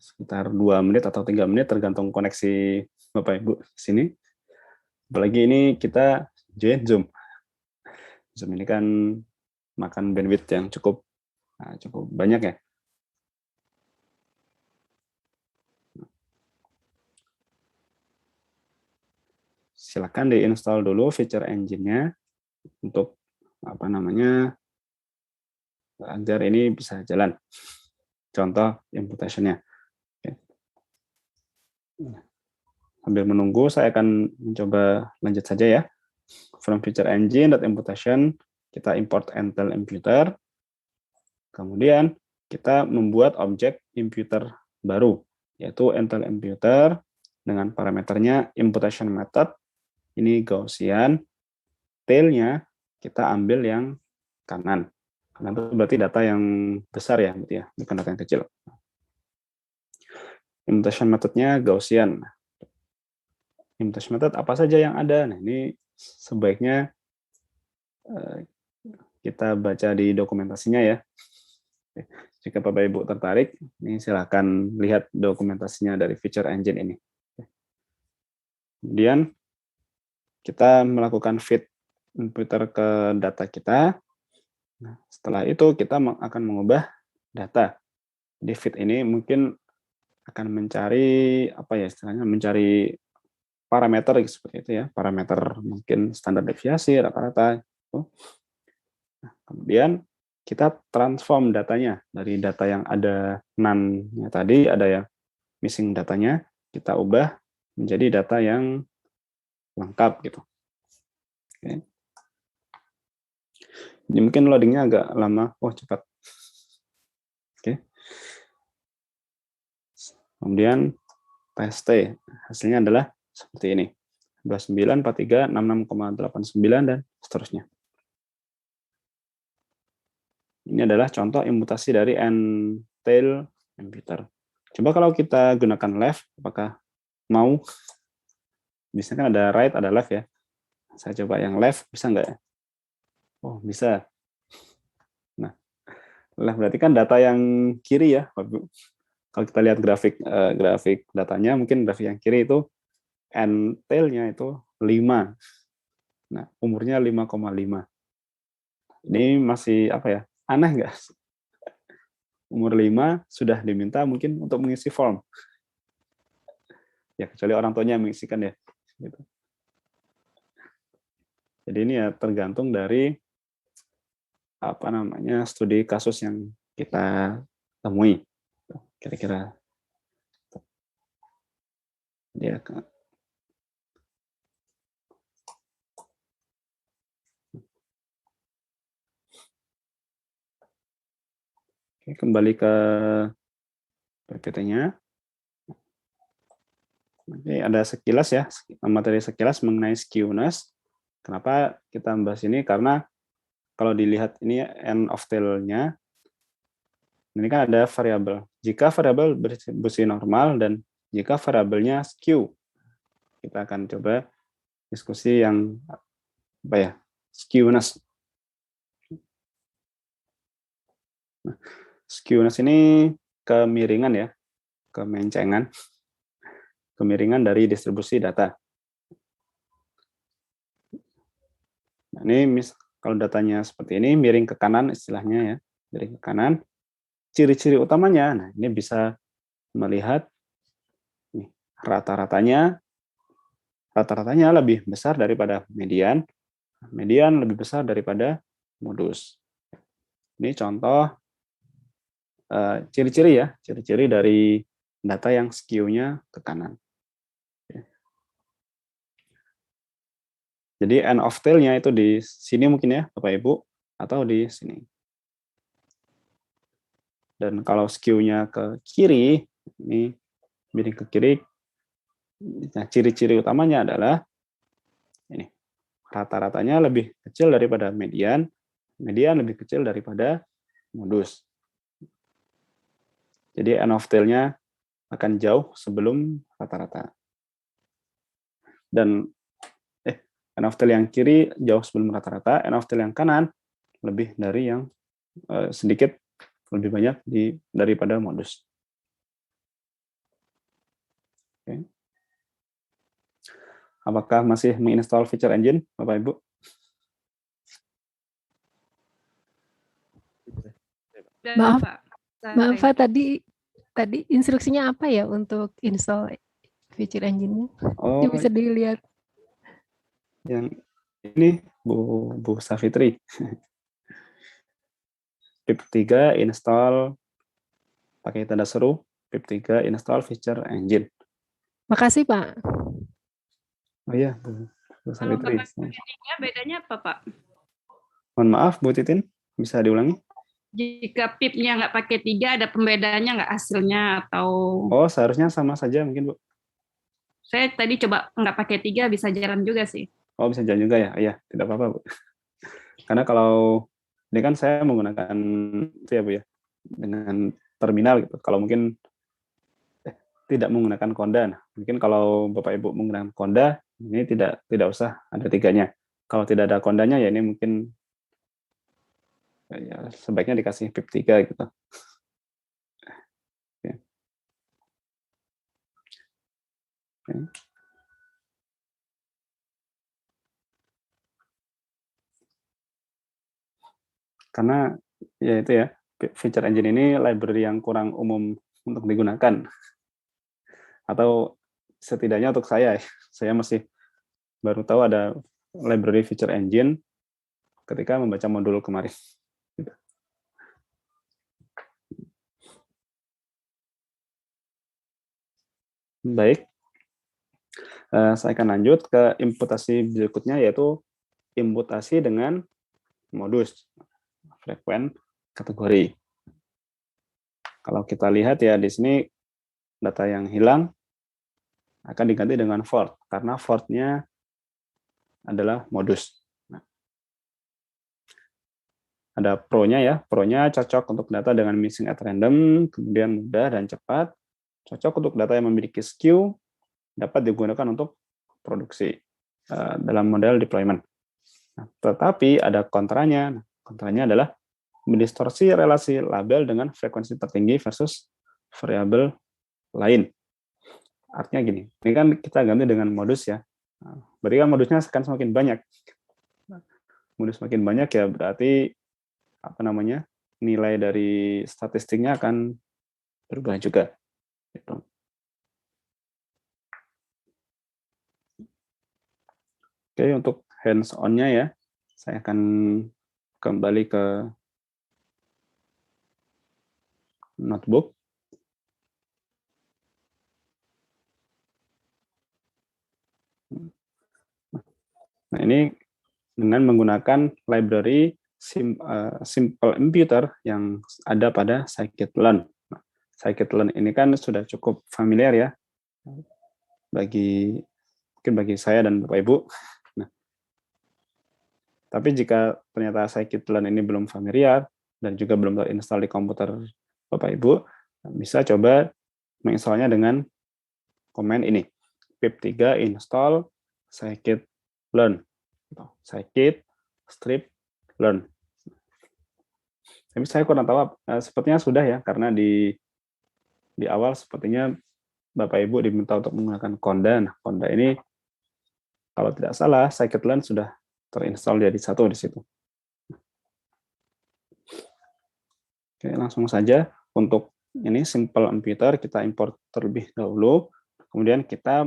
sekitar 2 menit atau 3 menit tergantung koneksi Bapak Ibu sini. Apalagi ini kita join Zoom. Zoom ini kan makan bandwidth yang cukup banyak ya. Silakan diinstal dulu feature engine-nya untuk agar ini bisa jalan. Contoh imputation-nya. Oke. Sambil menunggu, saya akan mencoba lanjut saja ya. From feature engine.imputation, kita import Intel imputer. Kemudian kita membuat objek imputer baru, yaitu Intel imputer dengan parameternya imputation method. Ini Gaussian. Tail-nya kita ambil yang kanan. Karena itu berarti data yang besar ya, bukan data yang kecil. Imputation methodnya Gaussian. Imputation method apa saja yang ada? Nah, ini sebaiknya kita baca di dokumentasinya ya. Jika Bapak Ibu tertarik, ini silakan lihat dokumentasinya dari feature engine ini. Kemudian kita melakukan feed imputer ke data kita. Nah, setelah itu kita akan mengubah data. Di feed ini mungkin akan mencari mencari parameter seperti itu ya, parameter mungkin standar deviasi, rata-rata. Nah, kemudian kita transform datanya dari data yang ada none-nya tadi, ada yang missing datanya, kita ubah menjadi data yang lengkap gitu. Oke. Jadi mungkin loadingnya agak lama. Oh, cepat. Oke. Kemudian tes T, hasilnya adalah seperti ini. 29, 43, 66,89 dan seterusnya. Ini adalah contoh imputasi dari N-tail imputer. Coba kalau kita gunakan left, apakah mau? Biasanya kan ada right, ada left ya. Saya coba yang left, bisa nggak ya? Oh, bisa. Nah, left berarti kan data yang kiri ya. Kalau kita lihat grafik datanya, mungkin grafik yang kiri itu N-tail-nya itu 5. Nah, umurnya 5,5. Ini masih aneh nggak? Umur 5 sudah diminta mungkin untuk mengisi form. Ya, kecuali orang tuanya yang mengisikan ya. Gitu. Jadi ini ya tergantung dari studi kasus yang kita temui. Kira-kira. Ya, oke, kembali ke PPT-nya. Oke, ada sekilas ya, materi sekilas mengenai skewness. Kenapa kita membahas ini? Karena kalau dilihat ini end of tail-nya, ini kan ada variabel. Jika variabel bersih normal dan jika variabelnya skew, kita akan coba diskusi yang skewness. Nah, skewness ini kemiringan ya, kemiringan dari distribusi data. Nah, ini kalau datanya seperti ini, miring ke kanan istilahnya ya, miring ke kanan. Ciri-ciri utamanya, nah ini bisa melihat rata-ratanya lebih besar daripada median, median lebih besar daripada modus. Ini contoh ciri-ciri ya, ciri-ciri dari data yang skew-nya ke kanan. Jadi end of tail-nya itu di sini mungkin ya, Bapak Ibu, atau di sini. Dan kalau skew-nya ke kiri, ini miring ke kiri, nah ciri-ciri utamanya adalah ini, rata-ratanya lebih kecil daripada median, median lebih kecil daripada modus. Jadi N of tail-nya akan jauh sebelum rata-rata. Dan N of tail yang kiri jauh sebelum rata-rata, N of tail yang kanan lebih dari yang sedikit lebih banyak daripada modus. Oke. Apakah masih menginstall feature engine, Bapak Ibu? Maaf, maaf Pak, tadi instruksinya apa ya untuk install feature engine-nya? Oh, Bisa dilihat. Yang ini Bu Safitri. pip 3 install pakai tanda seru, pip 3 install feature engine. Makasih Pak. Oh iya, Bu Kalau Safitri. nggak pakai 3 bedanya apa, Pak? Mohon maaf, Bu Titin, bisa diulangi? Jika pipnya nggak pakai 3, ada pembedanya nggak hasilnya atau? Oh, seharusnya sama saja mungkin, Bu. Saya tadi coba nggak pakai 3 bisa jalan juga sih. Oh, bisa jalan juga ya? Iya, tidak apa-apa, Bu. Karena kalau ini kan saya menggunakan itu ya, Bu ya, dengan terminal gitu. Kalau mungkin tidak menggunakan Conda. Nah, mungkin kalau Bapak Ibu menggunakan Conda, ini tidak usah ada 3-nya. Kalau tidak ada Condanya ya ini mungkin ya, sebaiknya dikasih pip 3 gitu. Oke. Oke. Karena ya itu ya, feature engine ini library yang kurang umum untuk digunakan. Atau setidaknya untuk saya masih baru tahu ada library feature engine ketika membaca modul kemarin. Gitu. Baik, saya akan lanjut ke imputasi berikutnya, yaitu imputasi dengan modus, frekuensi, kategori. Kalau kita lihat ya di sini data yang hilang akan diganti dengan Ford, karena Ford-nya adalah modus. Nah, ada pro-nya ya, pro-nya cocok untuk data dengan missing at random, kemudian mudah dan cepat, cocok untuk data yang memiliki skew, dapat digunakan untuk produksi dalam model deployment. Nah, tetapi ada kontranya. Nah, kontranya adalah mendistorsi relasi label dengan frekuensi tertinggi versus variabel lain. Artinya gini, ini kan kita ganti dengan modus ya. Nah, berarti kan modusnya akan semakin banyak. Modus semakin banyak ya berarti nilai dari statistiknya akan berubah juga. Gitu. Oke, untuk hands-on-nya ya, saya akan kembali ke notebook. Nah, ini dengan menggunakan library simple imputer yang ada pada scikit-learn. Nah, scikit-learn ini kan sudah cukup familiar ya mungkin bagi saya dan Bapak Ibu. Nah, tapi jika ternyata scikit-learn ini belum familiar dan juga belum terinstall di komputer Bapak Ibu, bisa coba menginstalnya dengan command ini, pip 3 install scikit-learn, scikit strip learn. Tapi saya kurang tahu, sepertinya sudah ya, karena di awal sepertinya Bapak Ibu diminta untuk menggunakan Conda. Nah, Conda ini kalau tidak salah scikit-learn sudah terinstall jadi satu di situ. Oke, langsung saja untuk ini simple imputer kita import terlebih dahulu, kemudian kita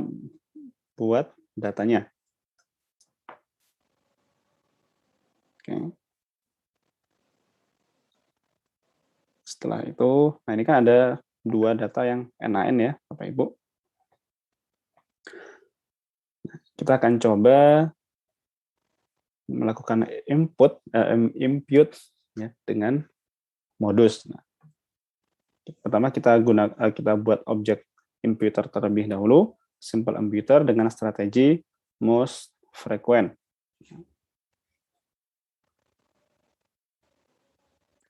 buat datanya. Oke. Setelah itu, nah ini kan ada dua data yang NaN ya, Bapak Ibu. Kita akan coba melakukan impute ya, dengan modus. Nah, pertama kita buat objek imputer terlebih dahulu, simple imputer dengan strategi most frequent.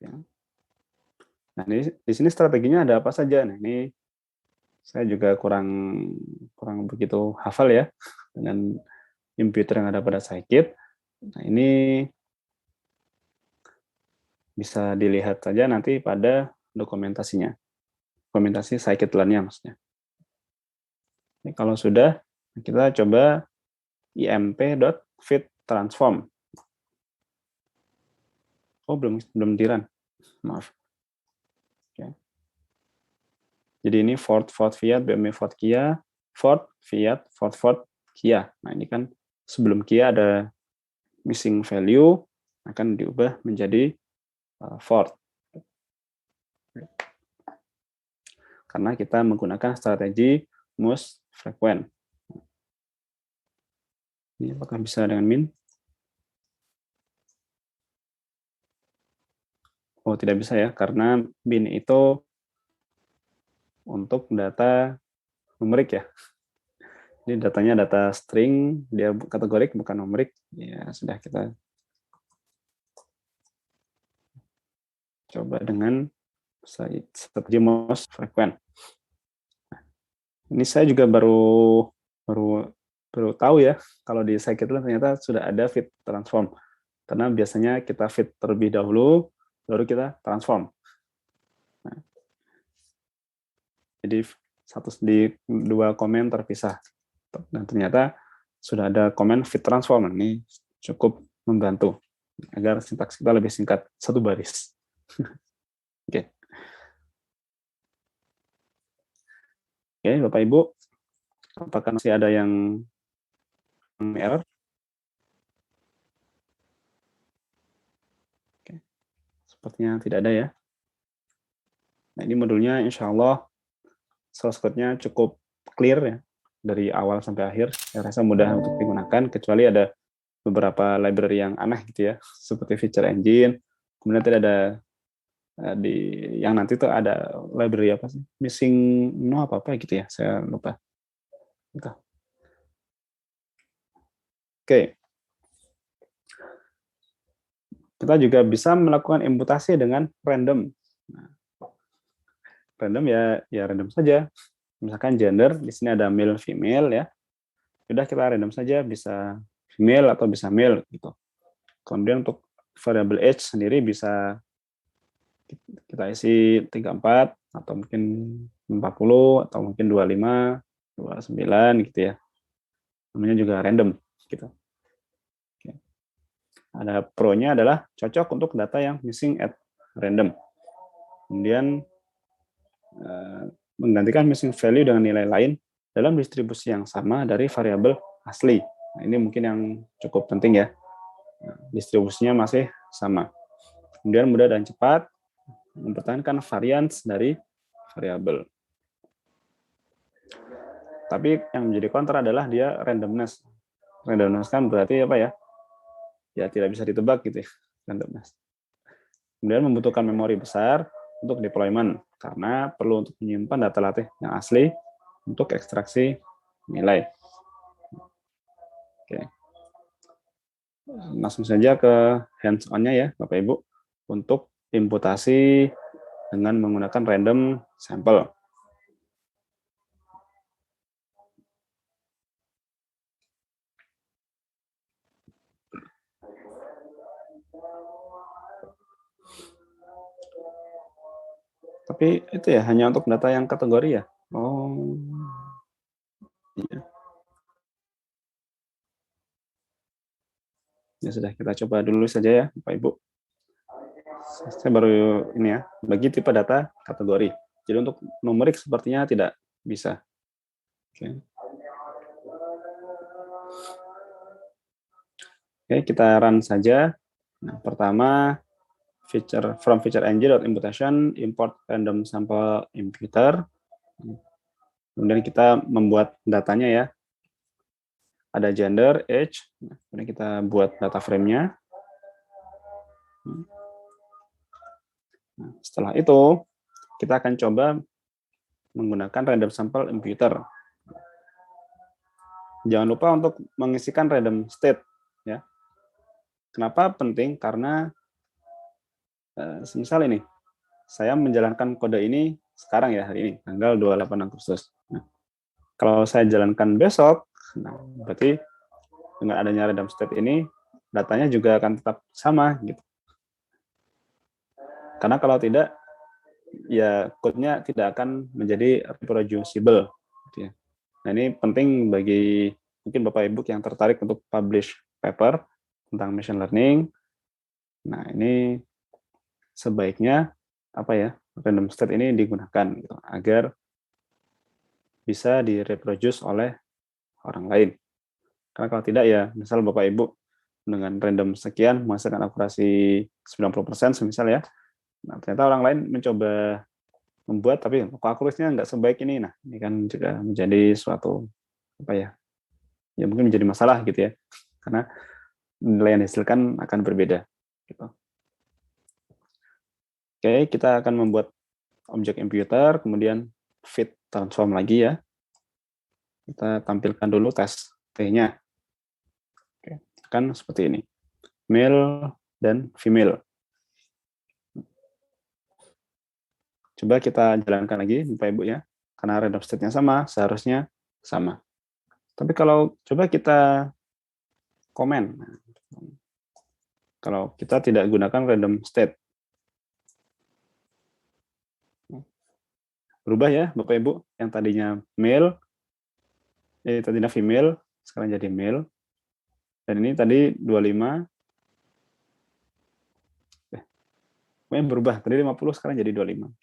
Ya. Nah, di sini strateginya ada apa saja? Nah, ini saya juga kurang begitu hafal ya dengan imputer yang ada pada scikit. Nah, ini bisa dilihat saja nanti pada dokumentasinya. Dokumentasi scikit-learn-nya maksudnya. Ini kalau sudah, kita coba imp.fit_transform. Oh, belum di-run. Maaf. Oke. Jadi ini Ford Fiat, BMW Ford Kia, Ford Fiat, Ford Kia. Nah, ini kan sebelum Kia ada missing value, akan diubah menjadi Ford. Karena kita menggunakan strategi most frequent. Ini apakah bisa dengan min? Oh, tidak bisa ya, karena bin itu untuk data numerik ya. Ini datanya data string, dia kategorik bukan numerik. Ya, sudah kita coba dengan strategi most frequent. Ini saya juga baru tahu ya, kalau di scikit-learn ternyata sudah ada fit transform. Karena biasanya kita fit terlebih dahulu, baru kita transform. Nah, jadi di dua komen terpisah. Dan ternyata sudah ada komen fit transform. Ini cukup membantu agar sintaks kita lebih singkat, satu baris. Oke. Oke, Bapak Ibu, apakah masih ada yang error? Oke. Sepertinya tidak ada ya. Nah, ini modulnya insya Allah source code-nya cukup clear ya, dari awal sampai akhir. Saya rasa mudah untuk digunakan, kecuali ada beberapa library yang aneh gitu ya, seperti feature engine. Kemudian tidak ada yang nanti tuh ada library apa sih? Missing no apa-apa gitu ya, saya lupa. Oke. Kita juga bisa melakukan imputasi dengan random. Nah, random ya random saja. Misalkan gender, di sini ada male female ya. Sudah kita random saja, bisa female atau bisa male gitu. Kemudian untuk variable age sendiri bisa kita isi 34 atau mungkin 40 atau mungkin 25, 29 gitu ya. Namanya juga random gitu. Oke. Ada pro-nya adalah cocok untuk data yang missing at random. Kemudian menggantikan missing value dengan nilai lain dalam distribusi yang sama dari variabel asli. Nah, ini mungkin yang cukup penting ya. Distribusinya masih sama. Kemudian mudah dan cepat mempertahankan varians dari variabel. Tapi yang menjadi kontra adalah dia randomness. Randomness kan berarti apa ya? Ya tidak bisa ditebak gitu ya, randomness. Kemudian membutuhkan memori besar untuk deployment karena perlu untuk menyimpan data latih yang asli untuk ekstraksi nilai. Oke. Langsung saja ke hands-on-nya ya, Bapak Ibu, untuk imputasi dengan menggunakan random sampel. Tapi itu ya hanya untuk data yang kategori ya. Oh, iya. Ya sudah, kita coba dulu saja ya, Bapak Ibu. Saya baru ini ya, bagi tipe data kategori. Jadi untuk numerik sepertinya tidak bisa. Oke. Oke, kita run saja. Nah, pertama feature engine.imputation import random sample imputer. Kemudian kita membuat datanya ya. Ada gender, age. Kemudian kita buat data frame-nya. Nah, setelah itu kita akan coba menggunakan random sample imputer. Jangan lupa untuk mengisikan random state ya. Kenapa penting? Karena Misal ini, saya menjalankan kode ini sekarang ya, hari ini, tanggal 28 Agustus. Nah, kalau saya jalankan besok, nah, berarti dengan adanya random state ini, datanya juga akan tetap sama, gitu. Karena kalau tidak, ya code-nya tidak akan menjadi reproducible. Gitu ya. Nah, ini penting bagi mungkin Bapak Ibu yang tertarik untuk publish paper tentang machine learning. Nah, ini sebaiknya random state ini digunakan gitu, agar bisa direproduce oleh orang lain. Karena kalau tidak ya, misal Bapak Ibu dengan random sekian menghasilkan akurasi 90% semisal ya. Nah, ternyata orang lain mencoba membuat tapi kok akurasinya nggak sebaik ini. Nah, ini kan juga menjadi suatu ya mungkin menjadi masalah gitu ya. Karena nilai yang dihasilkan akan berbeda gitu. Oke, kita akan membuat objek imputer, kemudian fit transform lagi ya. Kita tampilkan dulu tes T-nya. Oke, kan seperti ini. Male dan female. Coba kita jalankan lagi, Bapak Ibu ya. Karena random state-nya sama, seharusnya sama. Tapi kalau coba kita komen. Kalau kita tidak gunakan random state. Berubah ya, Bapak Ibu. Yang tadinya male, tadinya female, sekarang jadi male. Dan ini tadi 25. Berubah. Tadi 50, sekarang jadi 25.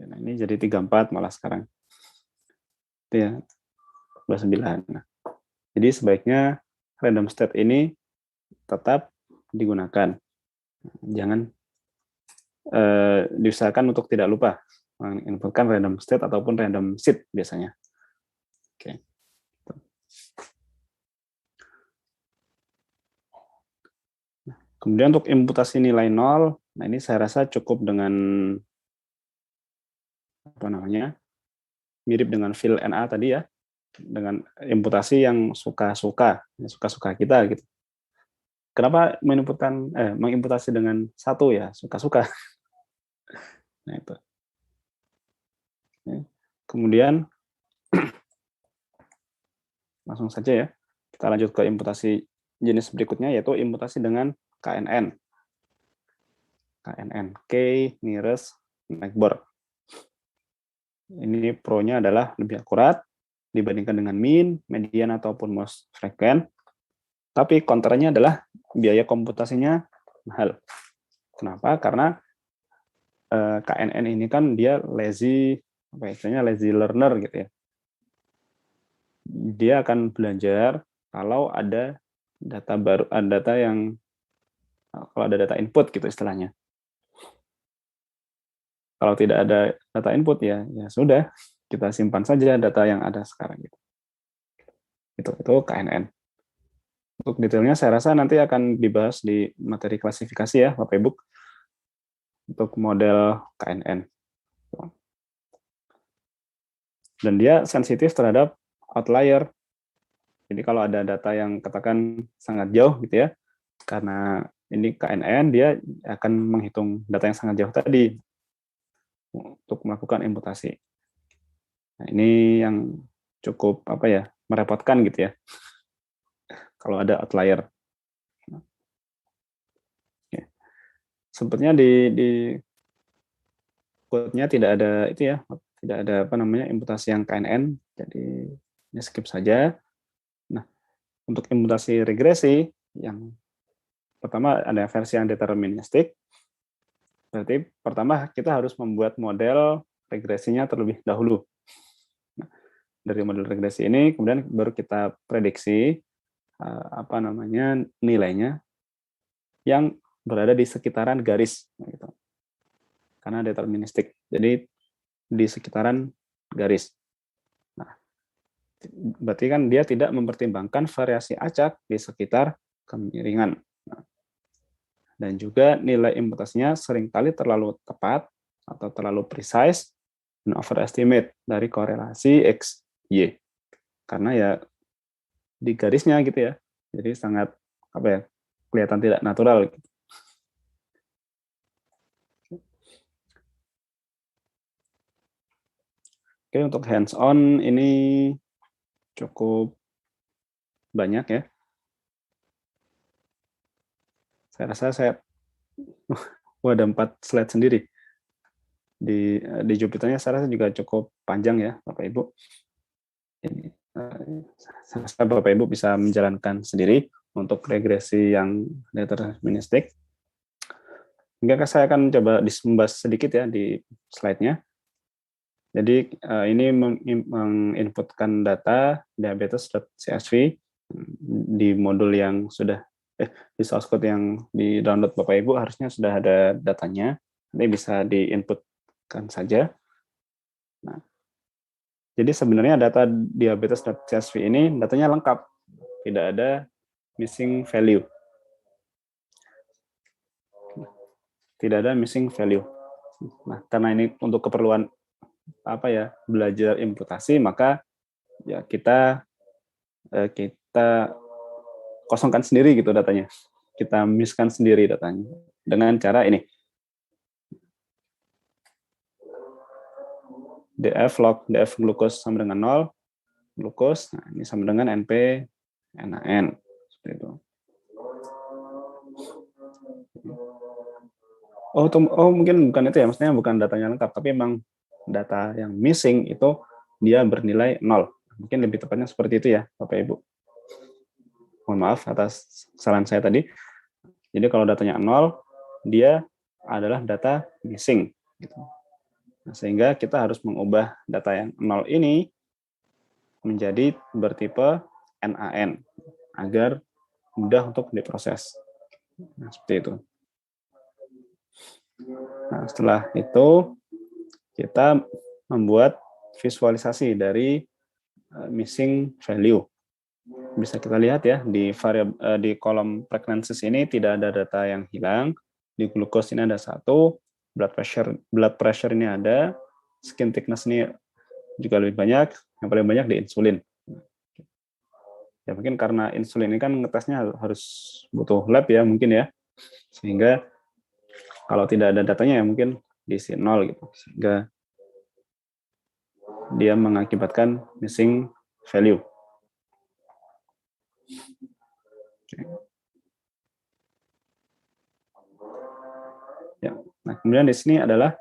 Nah, ini jadi 34 malah sekarang. Itu ya, 29. Nah, jadi sebaiknya random state ini tetap digunakan. Jangan diusahakan untuk tidak lupa menginputkan random state ataupun random seed biasanya. Oke. Nah, kemudian untuk imputasi nilai 0, nah ini saya rasa cukup dengan mirip dengan fill NA tadi ya, dengan imputasi yang suka-suka kita gitu. Kenapa mengimputasi dengan 1 ya, suka-suka. Nah, itu. Kemudian langsung saja ya, kita lanjut ke imputasi jenis berikutnya, yaitu imputasi dengan KNN. KNN, K nearest neighbor. Ini pro-nya adalah lebih akurat dibandingkan dengan mean, median, ataupun most frequent. Tapi kontranya adalah biaya komputasinya mahal. Kenapa? Karena KNN ini kan dia lazy learner gitu ya. Dia akan belajar kalau ada data baru, kalau ada data input gitu istilahnya. Kalau tidak ada data input ya sudah, kita simpan saja data yang ada sekarang gitu. Itu KNN. Untuk detailnya saya rasa nanti akan dibahas di materi klasifikasi ya Bapak Ibu, untuk model KNN. Dan dia sensitif terhadap outlier. Jadi kalau ada data yang katakan sangat jauh gitu ya, karena ini KNN, dia akan menghitung data yang sangat jauh tadi untuk melakukan imputasi. Nah, ini yang cukup merepotkan gitu ya, kalau ada outlier. Sepertinya di code-nya tidak ada itu ya, tidak ada imputasi yang KNN, jadi ini skip saja. Nah, untuk imputasi regresi, yang pertama ada versi yang deterministik. Berarti pertama kita harus membuat model regresinya terlebih dahulu. Nah, dari model regresi ini kemudian baru kita prediksi nilainya yang berada di sekitaran garis gitu. Karena deterministik. Jadi di sekitaran garis. Nah, berarti kan dia tidak mempertimbangkan variasi acak di sekitar kemiringan. Nah, dan juga nilai imputasinya seringkali terlalu tepat atau terlalu precise dan overestimate dari korelasi X, Y. Karena ya di garisnya gitu ya. Jadi sangat kelihatan tidak natural. Oke, untuk hands-on ini cukup banyak ya. Saya rasa ada 4 slide sendiri. Di Jupyternya saya rasa juga cukup panjang ya, Bapak Ibu. Ini, saya rasa Bapak Ibu bisa menjalankan sendiri untuk regresi yang deterministik. Mungkin saya akan coba membahas sedikit ya di slide-nya. Jadi ini menginputkan data diabetes.csv di modul yang sudah di source code yang di download Bapak Ibu harusnya sudah ada datanya. Nanti bisa diinputkan saja. Nah, jadi sebenarnya data diabetes.csv ini datanya lengkap, tidak ada missing value. Tidak ada missing value. Nah, karena ini untuk keperluan belajar imputasi, maka ya kita kosongkan sendiri gitu datanya. Kita misskan sendiri datanya dengan cara ini. df log df glukos sama dengan 0, glukos, nah ini sama dengan NP NaN, seperti itu. Mungkin bukan itu ya, maksudnya bukan datanya lengkap, tapi memang data yang missing itu dia bernilai 0. Mungkin lebih tepatnya seperti itu ya, Bapak Ibu. Mohon maaf atas kesalahan saya tadi. Jadi kalau datanya 0, dia adalah data missing. Gitu. Nah, sehingga kita harus mengubah data yang 0 ini menjadi bertipe NaN agar mudah untuk diproses. Nah, seperti itu. Nah, setelah itu kita membuat visualisasi dari missing value. Bisa kita lihat ya di kolom pregnancies ini tidak ada data yang hilang. Di glukos ini ada 1, blood pressure ini ada, skin thickness ini juga lebih banyak, yang paling banyak di insulin. Ya mungkin karena insulin ini kan ngetesnya harus butuh lab ya mungkin ya, sehingga kalau tidak ada datanya ya mungkin diisi 0 gitu, sehingga dia mengakibatkan missing value. Ya, nah kemudian di sini adalah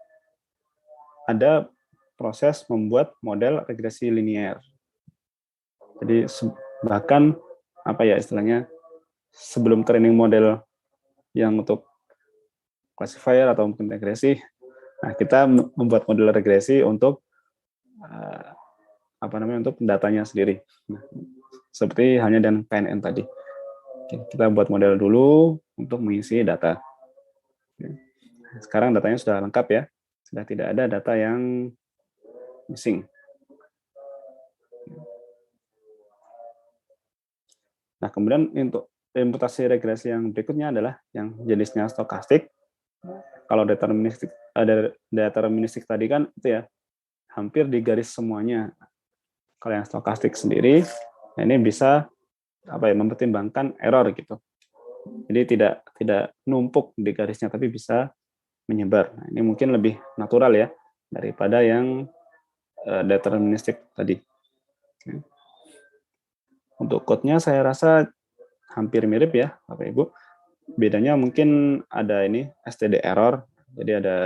ada proses membuat model regresi linear. Jadi bahkan istilahnya sebelum training model yang untuk classifier atau mungkin regresi, nah kita membuat model regresi untuk untuk datanya sendiri. Nah, seperti hanya dan PNN tadi. Kita buat model dulu untuk mengisi data. Sekarang datanya sudah lengkap ya, sudah tidak ada data yang missing. Nah, kemudian untuk imputasi regresi yang berikutnya adalah yang jenisnya stokastik. Kalau deterministik tadi kan itu ya hampir di garis semuanya. Kalau yang stokastik sendiri, nah ini bisa mempertimbangkan error gitu. Jadi tidak numpuk di garisnya, tapi bisa menyebar. Nah, ini mungkin lebih natural ya daripada yang deterministik tadi. Untuk code-nya saya rasa hampir mirip ya, Bapak Ibu. Bedanya mungkin ada ini std error. Jadi ada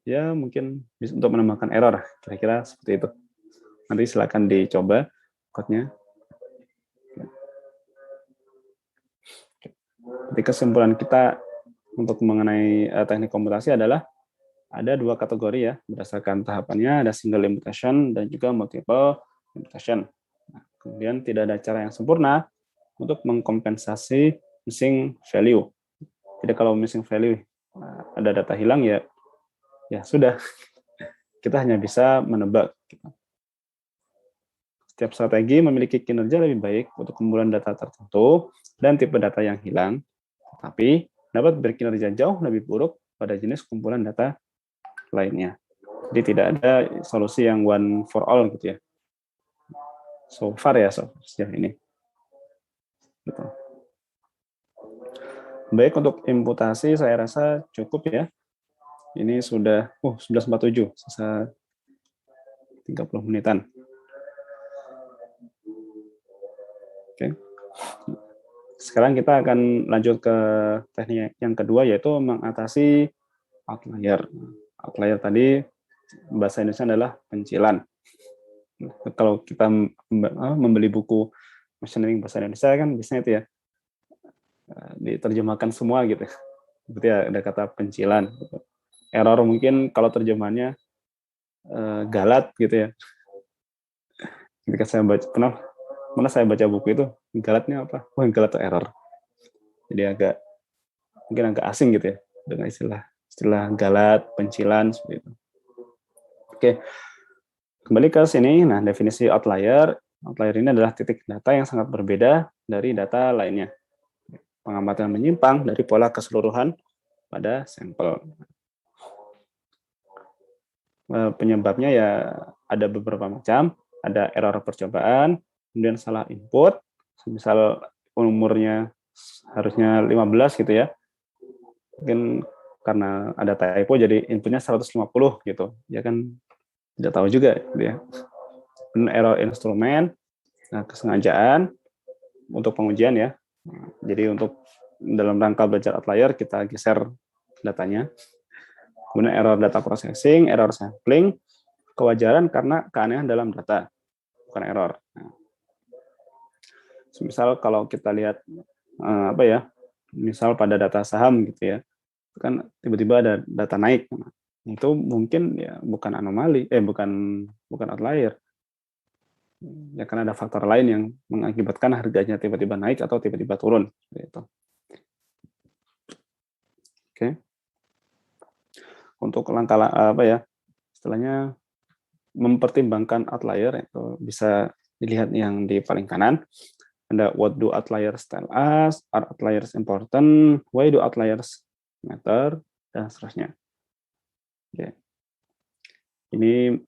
ya mungkin untuk menambahkan error, kira-kira seperti itu. Nanti silakan dicoba code-nya. Jadi kesimpulan kita untuk mengenai teknik komputasi adalah ada 2 kategori ya berdasarkan tahapannya, ada single imputation dan juga multiple imputation. Nah, kemudian tidak ada cara yang sempurna untuk mengkompensasi missing value. Jadi kalau missing value ada data hilang ya sudah, kita hanya bisa menebak. Setiap strategi memiliki kinerja lebih baik untuk kumpulan data tertentu dan tipe data yang hilang, tapi dapat berkinerja jauh lebih buruk pada jenis kumpulan data lainnya. Jadi tidak ada solusi yang one for all gitu ya. So far ya sejauh ini. Gitu. Baik, untuk imputasi saya rasa cukup ya. Ini sudah 11.47, sisa 30 menitan. Oke. Sekarang kita akan lanjut ke teknik yang kedua, yaitu mengatasi outlier. Outlier tadi bahasa Indonesia adalah pencilan. Kalau kita membeli buku machine learning bahasa Indonesia kan biasanya itu ya diterjemahkan semua gitu. Berarti ya ada kata pencilan. Error mungkin kalau terjemahannya galat gitu ya. Ketika saya baca, pernah saya baca buku itu, galatnya apa? Oh, galat itu error. Jadi mungkin agak asing gitu ya dengan istilah galat, pencilan seperti itu. Oke. Kembali ke sini. Nah, definisi outlier. Outlier ini adalah titik data yang sangat berbeda dari data lainnya. Pengamatan menyimpang dari pola keseluruhan pada sampel. Penyebabnya ya ada beberapa macam. Ada error percobaan, kemudian salah input, misal umurnya harusnya 15 gitu ya. Mungkin karena ada typo jadi inputnya 150 gitu. Ya kan tidak tahu juga gitu ya. Error instrumen, nah, kesengajaan untuk pengujian ya. Jadi untuk dalam rangka belajar outlier kita geser datanya. Kemudian error data processing, error sampling, kewajaran karena keanehan dalam data, bukan error. Nah, misal kalau kita lihat misal pada data saham gitu ya, kan tiba-tiba ada data naik, itu mungkin ya bukan anomali, bukan outlier. Ya karena ada faktor lain yang mengakibatkan harganya tiba-tiba naik atau tiba-tiba turun. Gitu. Oke. Untuk langkah istilahnya mempertimbangkan outlier itu bisa dilihat yang di paling kanan. Ada what do outliers tell us, are outliers important, why do outliers matter, dan seterusnya. Oke. Ini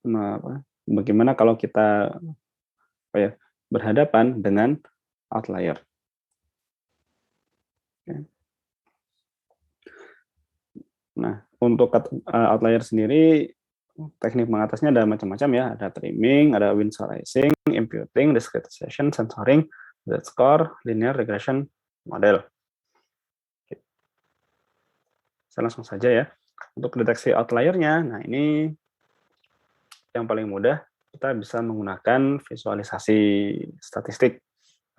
bagaimana kalau kita berhadapan dengan outlier. Oke. Nah, untuk outlier sendiri, teknik mengatasnya ada macam-macam ya. Ada trimming, ada winsorizing, imputing, discretization, censoring, z-score, linear regression model. Saya langsung saja ya. Untuk deteksi outlier-nya, nah ini yang paling mudah, kita bisa menggunakan visualisasi statistik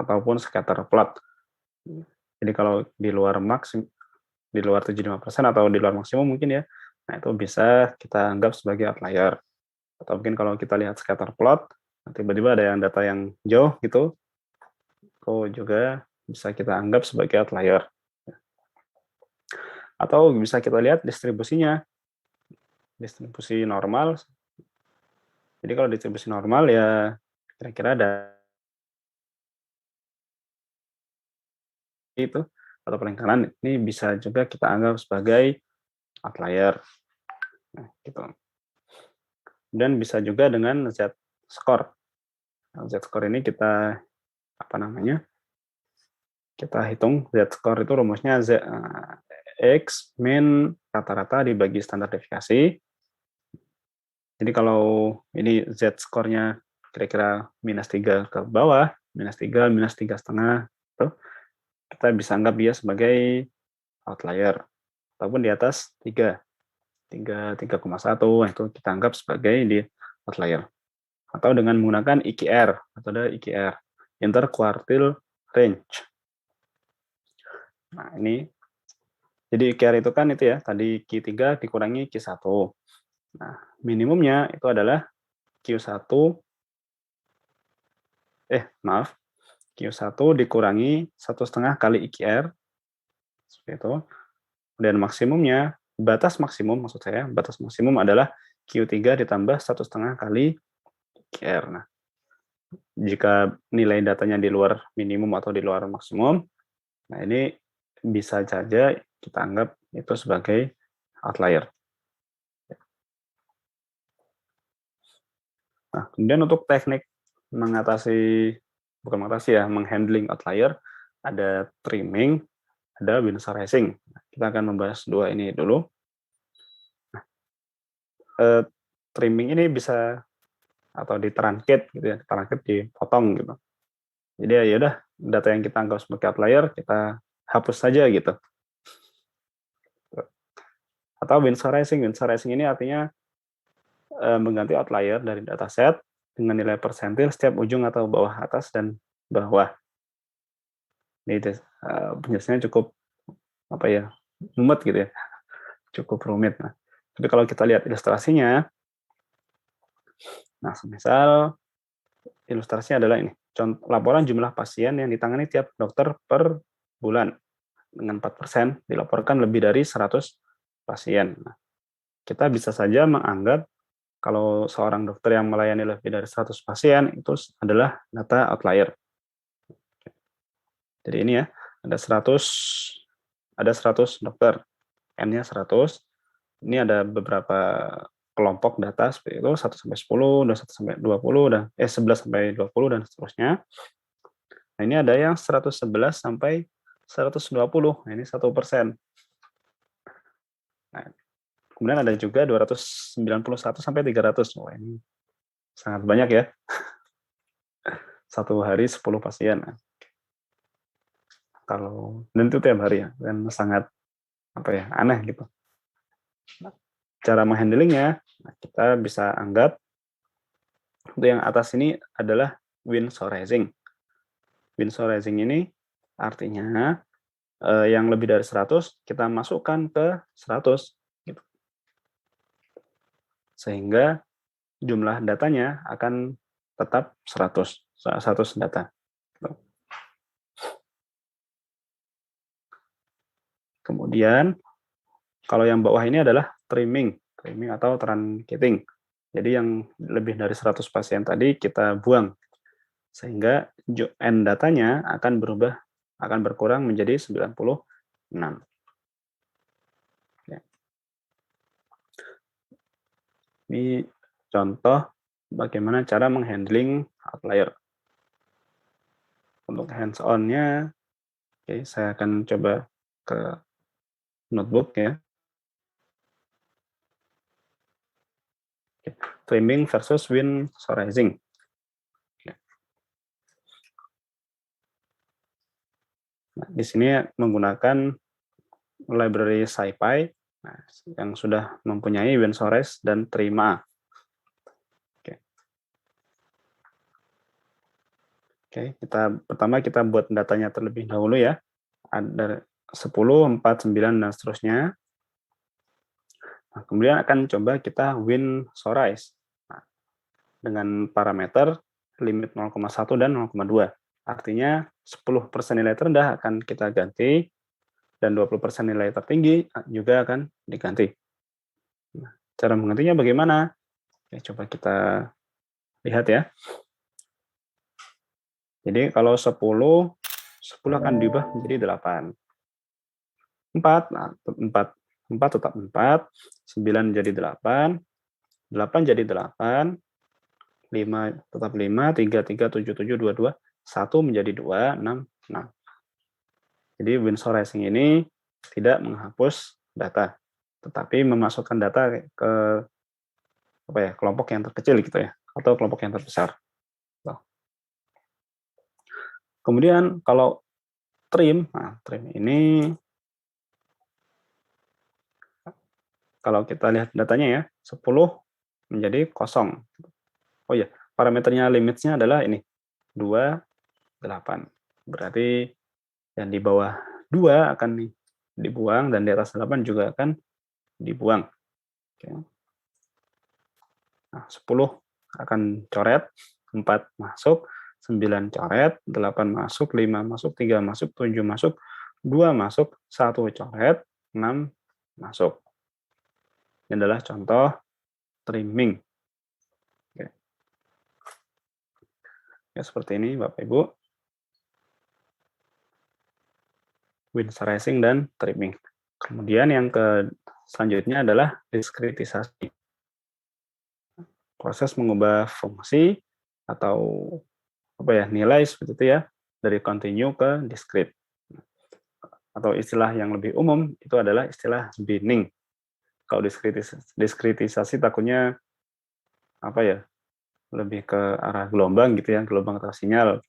ataupun scatter plot. Jadi kalau di luar 75% atau di luar maksimum mungkin ya, nah itu bisa kita anggap sebagai outlier. Atau mungkin kalau kita lihat scatter plot, tiba-tiba ada yang data yang jauh gitu, itu juga bisa kita anggap sebagai outlier. Atau bisa kita lihat distribusinya, distribusi normal. Jadi kalau distribusi normal ya kira-kira ada itu atau paling kanan ini bisa juga kita anggap sebagai outlier. Nah, gitu. Dan bisa juga dengan z-score. Z-score ini kita kita hitung z-score itu rumusnya x min rata-rata dibagi standar deviasi. Jadi kalau ini z-score-nya kira-kira -3 ke bawah, -3, -3,5, kita bisa anggap dia sebagai outlier. Ataupun di atas 3,1, itu kita anggap sebagai di outlier. Atau dengan menggunakan IQR, atau ada IQR, interquartile range. Nah, ini jadi IQR itu kan itu ya, tadi Q3 dikurangi Q1. Nah, minimumnya itu adalah Q1 Q1 dikurangi 1,5 kali IQR. Seperti itu. Dan maksimumnya, batas maksimum adalah Q3 ditambah 1,5 kali IQR. Nah, jika nilai datanya di luar minimum atau di luar maksimum, nah ini bisa saja kita anggap itu sebagai outlier. Nah, kemudian untuk teknik menghandling outlier, ada trimming, ada winsorizing. Kita akan membahas dua ini dulu. Trimming ini bisa atau ditruncate gitu ya, ditruncate, dipotong gitu. Jadi ya udah, data yang kita anggap sebagai outlier kita hapus saja gitu. Atau winsorizing ini artinya mengganti outlier dari dataset dengan nilai persentil setiap ujung atau bawah atas dan bawah. Ini penjelasannya cukup mumet gitu ya, cukup rumit. Nah, tapi kalau kita lihat ilustrasinya, nah semisal ilustrasinya adalah ini, contoh laporan jumlah pasien yang ditangani tiap dokter per bulan dengan 4% dilaporkan lebih dari 100 pasien. Nah, kita bisa saja menganggap kalau seorang dokter yang melayani lebih dari 100 pasien itu adalah data outlier. Jadi ini ya, ada 100 dokter, N-nya 100. Ini ada beberapa kelompok data seperti itu, 1 sampai 10, dan 1 sampai 20, dan 11 sampai 20 dan seterusnya. Nah, ini ada yang 111 sampai 120. Nah, ini 1%. Nah, kemudian ada juga 291 sampai 300. Wah, ini sangat banyak ya. Satu hari 10 pasien. Dan itu tiap hari ya, dan sangat aneh gitu. Cara menghandlingnya, kita bisa anggap untuk yang atas ini adalah winsorizing. Winsorizing ini artinya yang lebih dari 100 kita masukkan ke 100 gitu. Sehingga jumlah datanya akan tetap 100 data. Kemudian kalau yang bawah ini adalah trimming atau truncating. Jadi yang lebih dari 100 pasien tadi kita buang, sehingga N datanya akan berkurang menjadi 96. Ini contoh bagaimana cara menghandling outlier. Untuk hands-on-nya, saya akan coba ke notebook ya. Trimming versus winsorizing. Nah, di sini menggunakan library SciPy yang sudah mempunyai winsorize dan Trima. Pertama kita buat datanya terlebih dahulu ya. Ada 10, 4, 9 dan seterusnya. Nah, kemudian akan coba kita winsorize dengan parameter limit 0,1 dan 0,2. Artinya 10% nilai terendah akan kita ganti dan 20% nilai tertinggi juga akan diganti. Nah, cara menggantinya bagaimana? Coba kita lihat ya. Jadi kalau 10 akan diubah menjadi 8. 4 tetap 4, 9 jadi 8, 8 jadi 8, 5 tetap 5, 3, 7, 7, 2, 2, 1 menjadi 2, 6, 6. Jadi winsorizing ini tidak menghapus data, tetapi memasukkan data ke kelompok yang terkecil gitu ya, atau kelompok yang terbesar. Kemudian kalau trim ini kalau kita lihat datanya ya, 10 menjadi 0. Oh ya, parameternya limitnya adalah ini, 2, 8. Berarti yang di bawah 2 akan dibuang dan di atas 8 juga akan dibuang. Oke. Nah, 10 akan coret, 4 masuk, 9 coret, 8 masuk, 5 masuk, 3 masuk, 7 masuk, 2 masuk, 1 coret, 6 masuk. Ini adalah contoh trimming. Oke. Ya, seperti ini Bapak Ibu. Winsorizing dan trimming. Kemudian yang selanjutnya adalah diskritisasi. Proses mengubah fungsi atau nilai seperti itu ya, dari continue ke discrete. atau istilah yang lebih umum itu adalah istilah binning. Kalau diskritisasi takutnya apa ya, lebih ke arah gelombang gitu ya, gelombang atau sinyal.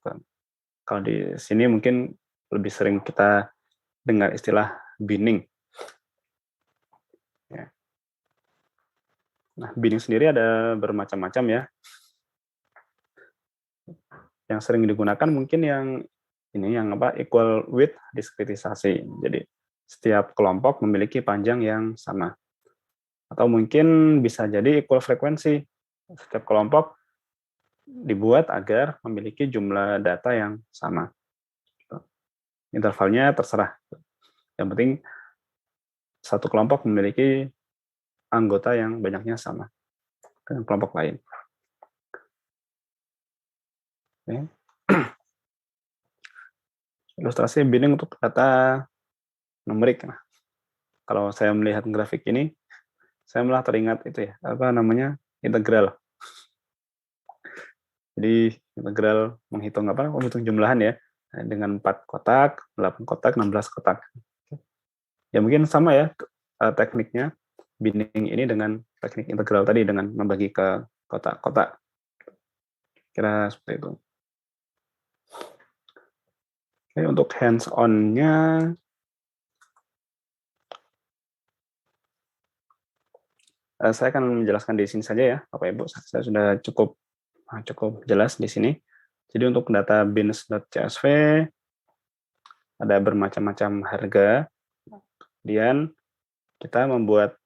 Kalau di sini mungkin lebih sering kita dengar istilah binning. Ya. Nah, binning sendiri ada bermacam-macam ya. Yang sering digunakan mungkin yang equal width diskritisasi. Jadi setiap kelompok memiliki panjang yang sama. Atau mungkin bisa jadi equal frekuensi. Setiap kelompok dibuat agar memiliki jumlah data yang sama. Intervalnya terserah. Yang penting satu kelompok memiliki anggota yang banyaknya sama dengan kelompok lain. Oke. Ilustrasi binning untuk data numerik. Nah, kalau saya melihat grafik ini, saya malah teringat itu ya, integral. Jadi integral menghitung jumlahan ya, dengan 4 kotak, 8 kotak, 16 kotak. Ya mungkin sama ya tekniknya binning ini dengan teknik integral tadi dengan membagi ke kotak-kotak. Kira seperti itu. Oke, untuk hands-on-nya saya akan menjelaskan di sini saja ya, Bapak Ibu. Saya sudah cukup jelas di sini. Jadi untuk data bins.csv ada bermacam-macam harga. Kemudian kita membuat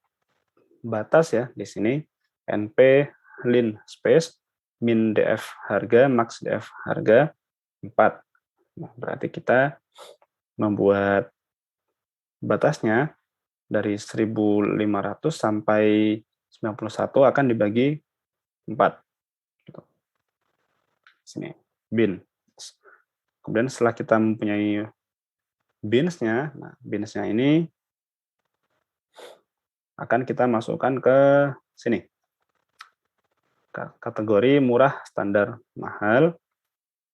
batas ya di sini np lin space min df harga max df harga 4. Nah, berarti kita membuat batasnya dari 1.500 sampai 91 akan dibagi 4. Gitu. Sini, bin. Kemudian setelah kita mempunyai bins-nya, nah bins-nya ini akan kita masukkan ke sini. Kategori murah, standar, mahal.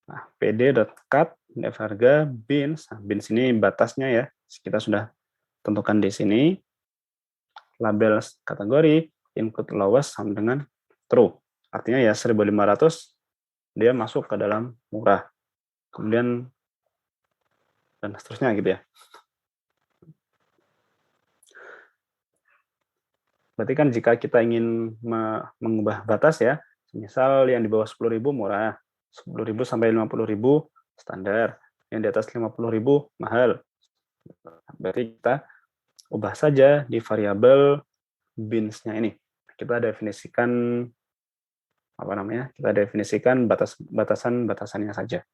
Nah, pd.cut, df harga, bins. Nah, bins ini batasnya ya, kita sudah tentukan di sini. Label kategori, include lowest sama dengan true. Artinya ya 1.500 dia masuk ke dalam murah. Kemudian dan seterusnya gitu ya. Berarti kan jika kita ingin mengubah batas ya, misal yang di bawah 10.000 murah, 10.000 sampai 50.000 standar, yang di atas 50.000 mahal. Berarti kita ubah saja di variabel bins-nya ini. Kita definisikan Kita definisikan batasan-batasannya saja.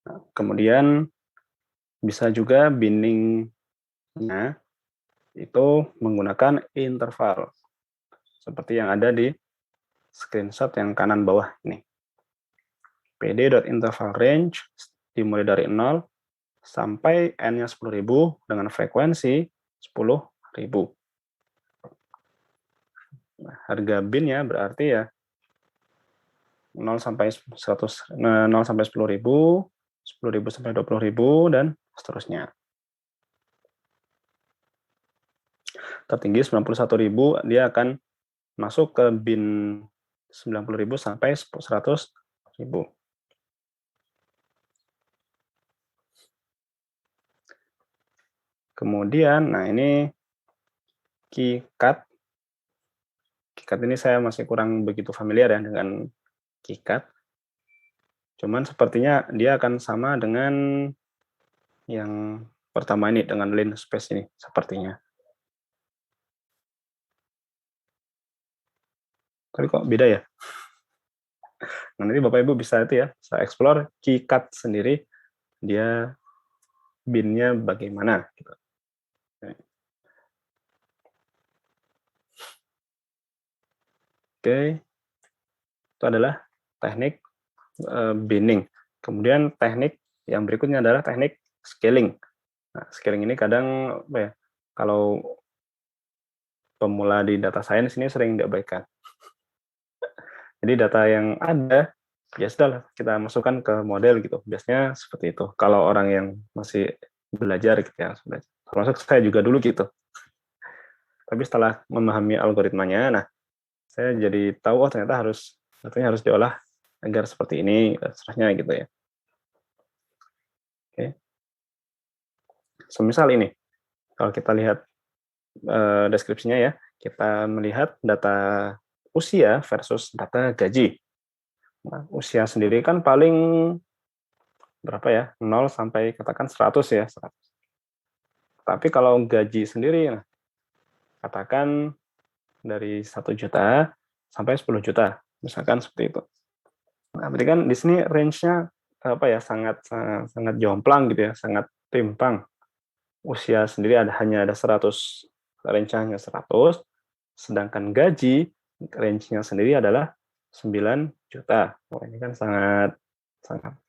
Nah, kemudian bisa juga bindingnya itu menggunakan interval. Seperti yang ada di screenshot yang kanan bawah ini. pd.interval range dimulai dari 0 sampai n-nya 10.000 dengan frekuensi 10.000. Nah, harga bin-nya berarti ya 0 sampai 100, 0 sampai 10.000, 10.000 sampai 20.000 dan seterusnya. Tertinggi 91.000 dia akan masuk ke bin 90.000 sampai 100.000. Kemudian, nah ini KeyCut. KeyCut ini saya masih kurang begitu familiar ya dengan KeyCut. Cuman sepertinya dia akan sama dengan yang pertama ini, dengan lin space ini, sepertinya. Tapi kok beda ya? Nah, nanti Bapak Ibu bisa itu ya, bisa explore KeyCut sendiri, dia bin-nya bagaimana. Gitu. Oke, itu adalah teknik binning. Kemudian teknik yang berikutnya adalah teknik scaling. Nah, scaling ini kadang kalau pemula di data science ini sering diabaikan. Jadi data yang ada ya sudah lah, kita masukkan ke model gitu. Biasanya seperti itu. Kalau orang yang masih belajar gitu ya, termasuk saya juga dulu gitu. Tapi setelah memahami algoritmanya, nah saya jadi tahu oh ternyata datanya harus diolah agar seperti ini, seterusnya gitu ya. Oke. Semisal ini, kalau kita lihat deskripsinya ya, kita melihat data usia versus data gaji. Nah, usia sendiri kan paling berapa ya? 0 sampai katakan 100 ya. 100. Tapi kalau gaji sendiri, nah, katakan dari 1 juta sampai 10 juta, misalkan seperti itu. Nah, berarti kan di sini range-nya apa ya, sangat jomplang gitu ya, sangat timpang. Usia sendiri hanya ada 100, range-nya hanya 100, sedangkan gaji range-nya sendiri adalah 9 juta. Oh, ini kan sangat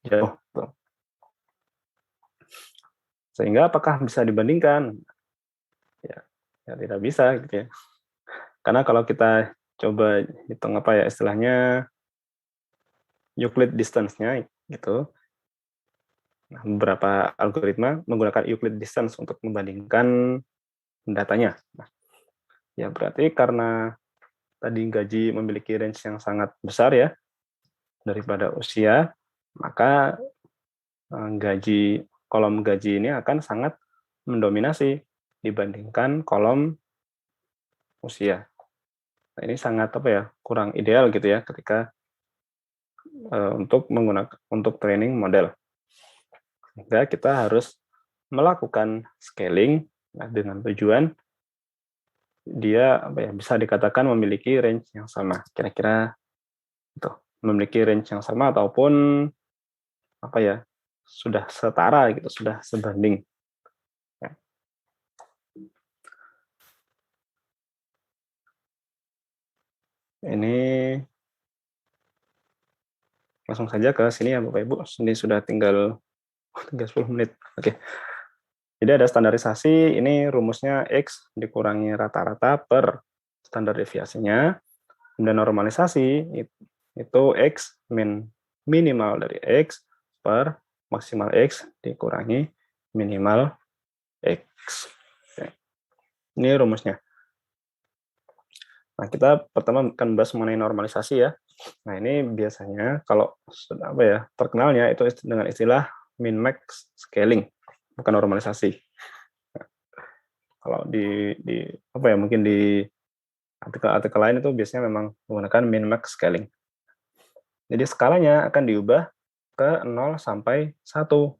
jauh. Tuh. Sehingga apakah bisa dibandingkan? Ya tidak bisa gitu ya. Karena kalau kita coba hitung apa ya istilahnya Euclid distance-nya gitu. Nah, beberapa algoritma menggunakan Euclid distance untuk membandingkan datanya. Nah, ya berarti karena tadi gaji memiliki range yang sangat besar ya daripada usia, maka kolom gaji ini akan sangat mendominasi dibandingkan kolom usia. Nah, ini sangat kurang ideal gitu ya ketika untuk training model. Sehingga kita harus melakukan scaling dengan tujuan dia bisa dikatakan memiliki range yang sama. Kira-kira itu, memiliki range yang sama ataupun sudah setara gitu, sudah sebanding. Ya. Ini langsung saja ke sini ya Bapak Ibu. Ini sudah tinggal 10 menit. Oke. Jadi ada standarisasi, ini rumusnya X dikurangi rata-rata per standar deviasinya. Kemudian normalisasi, itu X minimal dari X per maksimal X dikurangi minimal X. Oke. Ini rumusnya. Nah, kita pertama akan bahas mengenai normalisasi ya. Nah, ini biasanya kalau terkenalnya itu dengan istilah min-max scaling, bukan normalisasi. Nah, kalau mungkin di artikel lain itu biasanya memang menggunakan min-max scaling. Jadi skalanya akan diubah ke 0 sampai 1.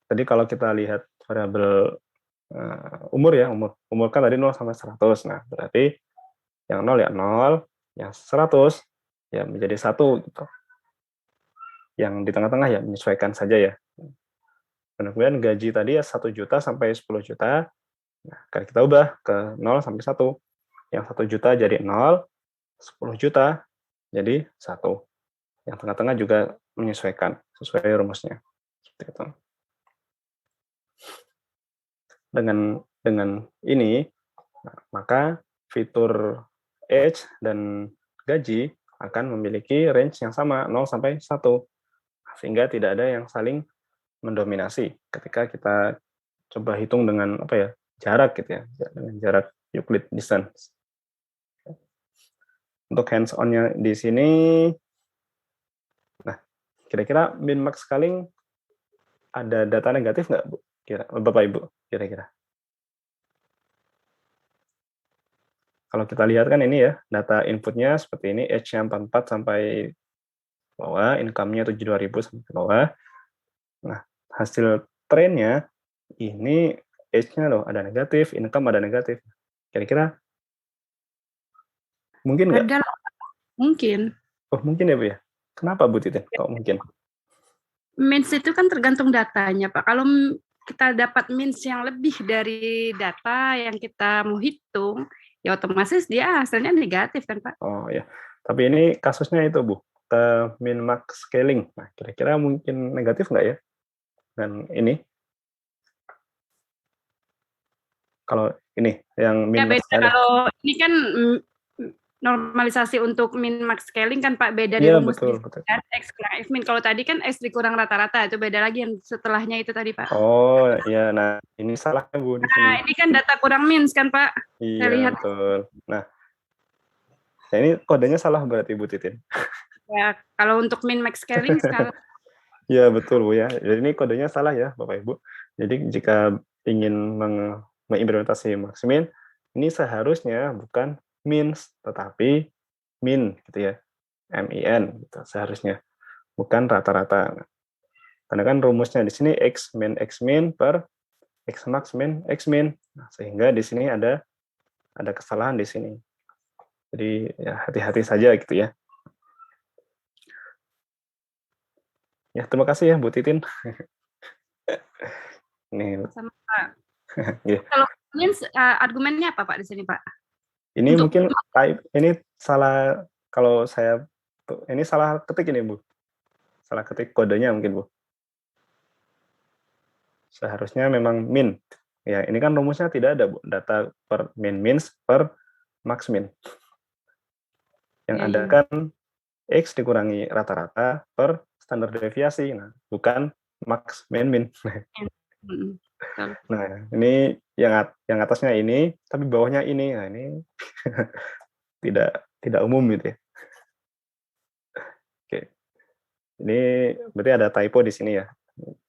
Jadi kalau kita lihat variabel umur ya, umur kan tadi 0 sampai 100. Nah, berarti yang 0 ya 0, yang 100 ya menjadi 1 gitu. Yang di tengah-tengah ya menyesuaikan saja ya. Kemudian gaji tadi ya 1 juta sampai 10 juta. Nah, akan kita ubah ke 0 sampai 1. Yang 1 juta jadi 0, 10 juta jadi 1. Yang tengah-tengah juga menyesuaikan sesuai rumusnya. Seperti itu. Dengan ini, maka fitur age dan gaji akan memiliki range yang sama 0 sampai 1. Sehingga tidak ada yang saling mendominasi ketika kita coba hitung dengan jarak gitu ya, dengan jarak Euclid distance. Untuk hands on-nya di sini, nah kira-kira min max scaling ada data negatif nggak Bu? Bapak Ibu kira-kira? Kalau kita lihat kan ini ya, data inputnya seperti ini, age-nya 44 sampai bawah, income-nya 72.000 sampai ke bawah. Nah, hasil trennya ini age-nya loh ada negatif, income ada negatif. Kira-kira mungkin nggak? Ada, mungkin. Oh, mungkin ya, Bu ya. Kenapa Bu Titin? Kok mungkin? Means itu kan tergantung datanya, Pak. Kalau kita dapat means yang lebih dari data yang kita mau hitung, ya otomatis dia hasilnya negatif kan, Pak? Oh ya. Tapi ini kasusnya itu, Bu. Min max scaling. Nah, kira-kira mungkin negatif nggak ya? Dan ini kalau ini yang min max scaling. Kalau ini kan normalisasi untuk min max scaling kan Pak beda di Iya, rumus betul, betul. X kurang F min. Kalau tadi kan X dikurang rata-rata, itu beda lagi yang setelahnya itu tadi Pak. Oh, iya. Nah, ini salahnya Bu di Nah, sini. ini kan data kurang min kan Pak. Saya Iya, lihat. betul. Nah, ini kodenya salah berarti Bu Titin. Ya, kalau untuk min max scaling sekarang. Iya, betul Bu ya. Jadi ini kodenya salah ya Bapak Ibu. Jadi jika ingin mengimplementasi max min, ini seharusnya bukan mins, tetapi min gitu ya. MIN gitu seharusnya. Bukan rata-rata. Karena kan rumusnya di sini X min per X max min X min. Nah, sehingga di sini ada kesalahan di sini. Jadi ya hati-hati saja gitu ya. Ya, terima kasih ya Bu Titin. Nih, Sama Pak. ya. Kalau min argumennya apa Pak di sini Pak? Ini Untuk mungkin ini salah kalau saya ini salah ketik ini Bu. Salah ketik kodenya mungkin Bu. Seharusnya memang min. Ya, ini kan rumusnya tidak ada Bu. Data per min mins per max min. Yang ada kan X dikurangi rata-rata per standar deviasi. Nah, bukan max min min. Nah, ini yang atasnya ini, tapi bawahnya ini. Nah, ini tidak umum gitu ya. Oke. Ini berarti ada typo di sini ya.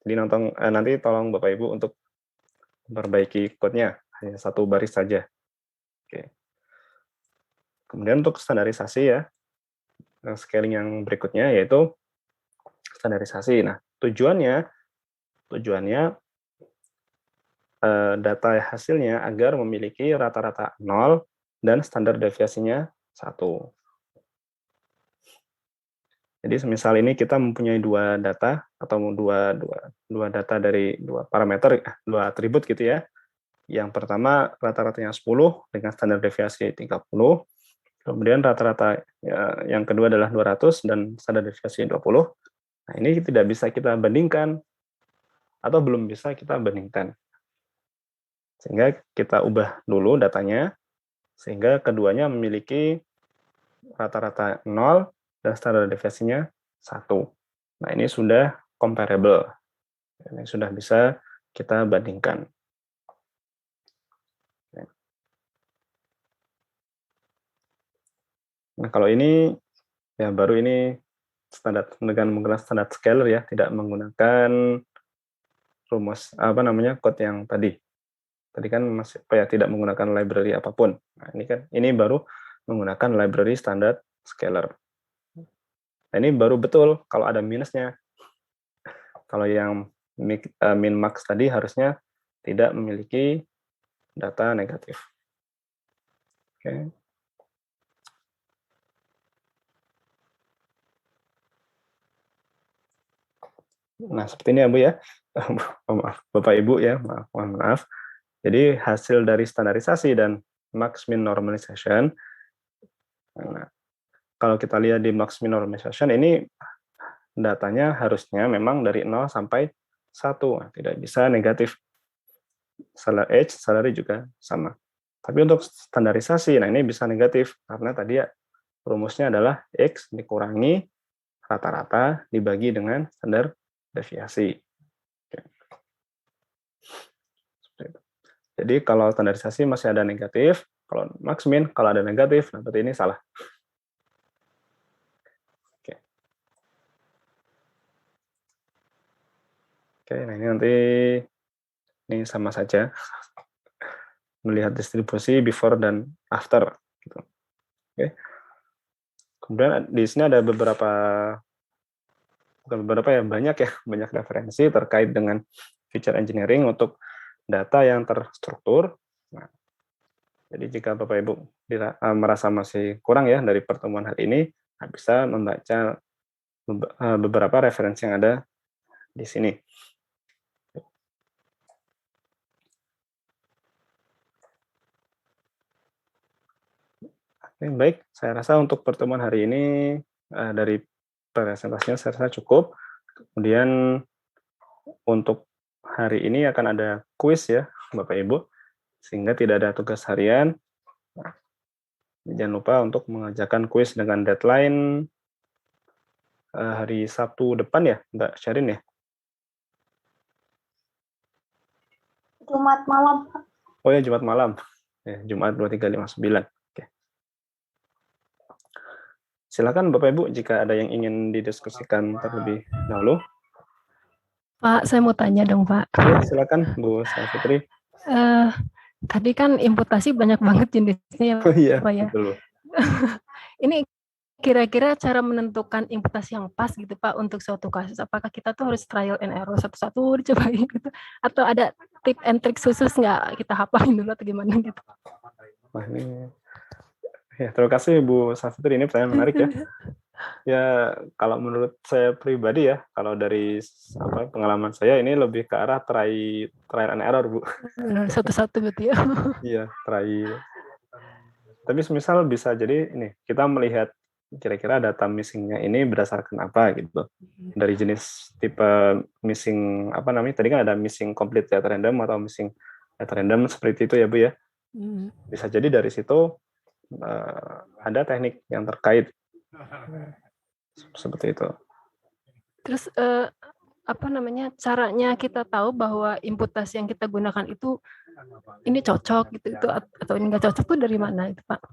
Jadi nanti tolong Bapak Ibu untuk memperbaiki code-nya, hanya satu baris saja. Oke. Kemudian untuk standarisasi ya, scaling yang berikutnya yaitu standarisasi. Nah, tujuannya data hasilnya agar memiliki rata-rata 0 dan standar deviasinya 1. Jadi semisal ini kita mempunyai dua data atau dua data dari dua parameter, dua atribut gitu ya. Yang pertama rata-ratanya 10 dengan standar deviasi 30. Kemudian rata-rata yang kedua adalah 200 dan standar deviasi 20. Nah, ini tidak bisa kita bandingkan atau belum bisa kita bandingkan. Sehingga kita ubah dulu datanya sehingga keduanya memiliki rata-rata 0 dan standar deviasinya 1. Nah, ini sudah comparable. Ini sudah bisa kita bandingkan. Nah, kalau ini ya baru ini standar dengan menggunakan standar scalar ya, tidak menggunakan rumus code yang tadi. Tadi kan masih tidak menggunakan library apapun. Nah, ini baru menggunakan library standar scalar. Nah, ini baru betul kalau ada minusnya. Kalau yang min max tadi harusnya tidak memiliki data negatif. Oke. Nah, seperti ini ya Bu ya. Maaf, Bapak Ibu ya, mohon maaf. Jadi hasil dari standarisasi dan max min normalization. Nah, kalau kita lihat di max min normalization ini datanya harusnya memang dari 0 sampai 1, nah, tidak bisa negatif. Salary juga sama. Tapi untuk standarisasi, nah ini bisa negatif karena tadi ya rumusnya adalah X dikurangi rata-rata dibagi dengan standar deviasi. Jadi kalau standarisasi masih ada negatif, kalau max min kalau ada negatif, nah berarti ini salah. Oke, nah ini nanti ini sama saja melihat distribusi before dan after. Gitu. Oke. Kemudian di sini ada banyak referensi terkait dengan feature engineering untuk data yang terstruktur. Nah, jadi jika Bapak Ibu merasa masih kurang ya dari pertemuan hari ini, bisa membaca beberapa referensi yang ada di sini. Oke, baik, saya rasa untuk pertemuan hari ini dari presentasinya saya rasa cukup. Kemudian untuk hari ini akan ada kuis ya, Bapak Ibu, sehingga tidak ada tugas harian. Jangan lupa untuk mengerjakan kuis dengan deadline hari Sabtu depan ya, Mbak Syarin ya? Jumat malam, Pak. Oh ya, Jumat malam. Ya, Jumat 2359. Oke. Silakan Bapak Ibu jika ada yang ingin didiskusikan terlebih dahulu. Pak, saya mau tanya dong, Pak. Ya, silakan Bu Safitri. Tadi kan imputasi banyak banget jenisnya ya, Oh iya, Pak ya. betul. Ini kira-kira cara menentukan imputasi yang pas gitu Pak untuk suatu kasus, apakah kita tuh harus trial and error satu-satu dicobain gitu, atau ada tip and trick khusus nggak, kita hafalin dulu atau gimana gitu? Wah, ini ya, terima kasih Bu Safitri, ini pertanyaan menarik ya. Ya, kalau menurut saya pribadi ya, kalau dari pengalaman saya ini lebih ke arah trial and error, Bu. Satu-satu gitu ya. Iya, trial. Tapi semisal bisa jadi ini, kita melihat kira-kira data missing-nya ini berdasarkan apa gitu. Dari jenis tipe missing apa namanya? Tadi kan ada missing complete data random atau missing data random seperti itu ya, Bu ya. Bisa jadi dari situ ada teknik yang terkait seperti itu. Terus apa namanya, caranya kita tahu bahwa imputasi yang kita gunakan itu ini cocok gitu itu atau ini nggak cocok tuh dari mana itu Pak?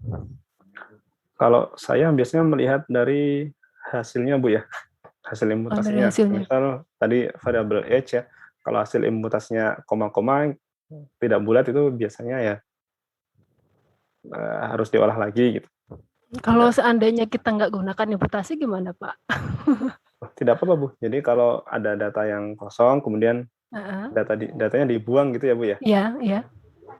Kalau saya biasanya melihat dari hasilnya Bu ya, hasil imputasinya. Misal tadi variable age ya, kalau hasil imputasinya koma-koma tidak bulat itu biasanya ya harus diolah lagi gitu. Kalau seandainya kita nggak gunakan imputasi gimana Pak? Tidak apa-apa Bu. Jadi kalau ada data yang kosong kemudian datanya dibuang gitu ya Bu ya? Iya, iya.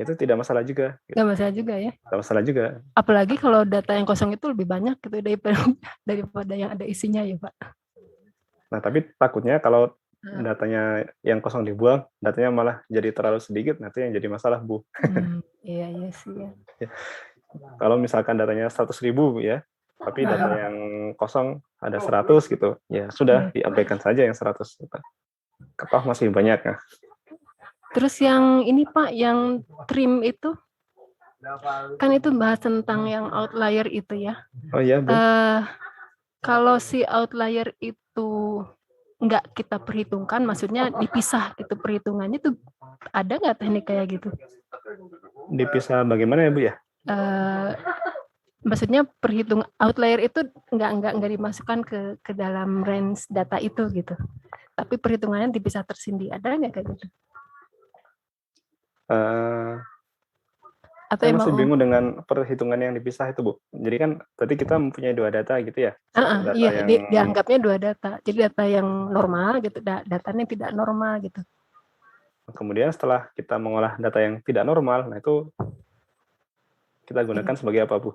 Itu tidak masalah juga. Nggak masalah juga ya? Tidak masalah juga. Apalagi kalau data yang kosong itu lebih banyak gitu daripada yang ada isinya ya Pak. Nah tapi takutnya kalau datanya yang kosong dibuang, datanya malah jadi terlalu sedikit, nanti yang jadi masalah Bu. Iya sih ya. Kalau misalkan datanya 100.000 Bu ya, tapi data yang kosong ada 100 gitu, ya sudah diabaikan saja yang 100. Toh masih banyak ya. Terus yang ini Pak, yang trim itu, kan itu bahas tentang yang outlier itu ya. Oh iya Bu. Kalau si outlier itu nggak kita perhitungkan, maksudnya dipisah gitu perhitungannya tuh, ada nggak teknik kayak gitu? Dipisah bagaimana ya Bu ya? Maksudnya perhitung outlier itu nggak dimasukkan ke dalam range data itu gitu, tapi perhitungannya dipisah tersendiri, ada nggak kayak gitu? Saya masih bingung dengan perhitungan yang dipisah itu Bu. Jadi kan berarti kita mempunyai dua data gitu ya? Data iya, dianggapnya dua data. Jadi data yang normal gitu, datanya tidak normal gitu. Kemudian setelah kita mengolah data yang tidak normal, nah itu kita gunakan sebagai apa Bu?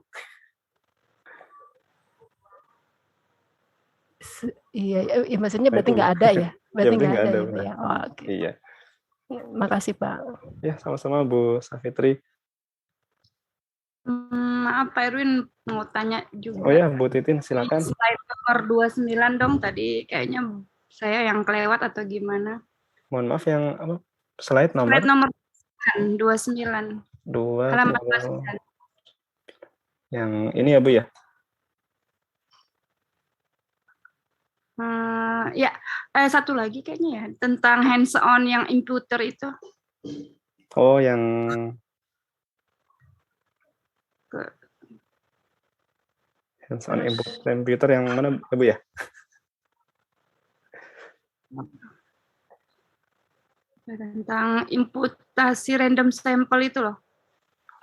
Iya, maksudnya berarti nggak ada ya? Berarti nggak ada ya? Ya? Oh, okay. Iya. Makasih Pak. Ya, sama-sama Bu Safitri. Maaf Pak Erwin, mau tanya juga. Oh ya, Bu Titin, silakan. Slide nomor 29 dong, tadi kayaknya saya yang kelewat atau gimana? Mohon maaf, yang apa? Slide nomor? Slide nomor 29. Halaman 29. Yang ini ya Bu ya? Ya, satu lagi kayaknya ya, tentang hands-on yang imputer itu. Oh, yang hands-on imputer yang mana Bu ya? Tentang imputasi random sampel itu loh.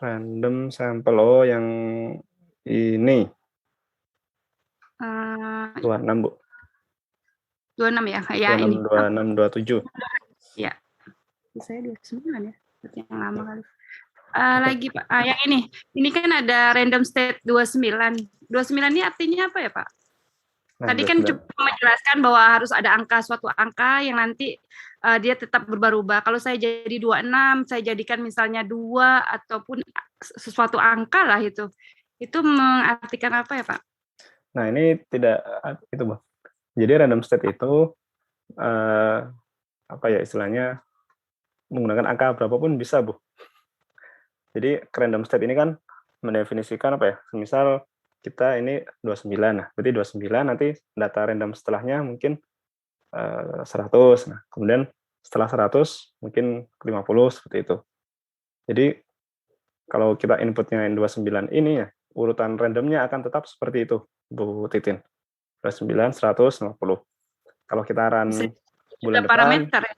Random sampel, oh yang ini. 26 Bu. 26 ya? Ya 26, ini. 26, 27. Ya. Saya 29 ya. Berarti yang lama kali. Lagi Pak, yang ini kan ada random state 29. 29 ini artinya apa ya Pak? Tadi kan cuma menjelaskan bahwa harus ada suatu angka yang nanti dia tetap berubah-ubah. Kalau saya jadi 26, saya jadikan misalnya 2 ataupun sesuatu angka lah itu. Itu mengartikan apa ya Pak? Nah ini tidak itu Bu. Jadi random state itu apa ya istilahnya menggunakan angka berapapun bisa Bu. Jadi random state ini kan mendefinisikan apa ya? Misal kita ini 29, nah berarti 29 nanti data random setelahnya mungkin 100. Nah, kemudian setelah 100 mungkin 50 seperti itu. Jadi kalau kita inputnya 29 ini ya, urutan randomnya akan tetap seperti itu, Bu Titin. 29, 150. Kalau kita run bulan depan, parameter ya?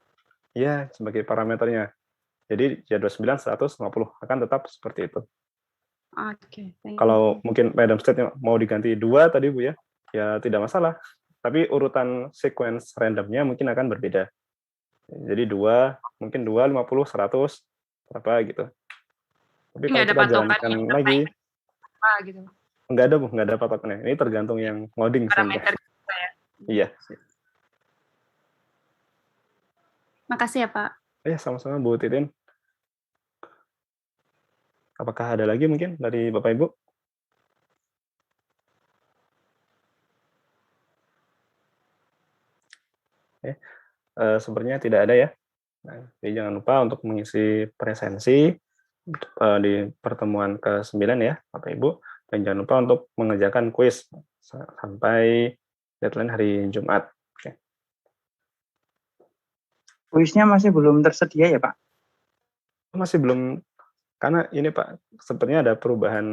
ya sebagai parameternya. Jadi ya 29, 150 akan tetap seperti itu. Oke. Kalau mungkin random state mau diganti 2 tadi Bu ya tidak masalah. Tapi urutan sequence randomnya mungkin akan berbeda. Jadi 2, mungkin 2, 50, 100, berapa gitu. Tapi kalau kita jalankan lagi, gitu. nggak ada Bu, nggak ada patokannya. Ini tergantung yang ngoding parameter kita ya. Iya. Makasih ya Pak. Ya sama-sama Bu Titin. Apakah ada lagi mungkin dari Bapak Ibu? Sebenarnya tidak ada ya. Nah, jadi jangan lupa untuk mengisi presensi di pertemuan ke-9 ya, Bapak Ibu. Dan jangan lupa untuk mengerjakan kuis sampai deadline hari Jumat. Oke. Kuisnya masih belum tersedia ya, Pak? Masih belum, karena ini Pak, sepertinya ada perubahan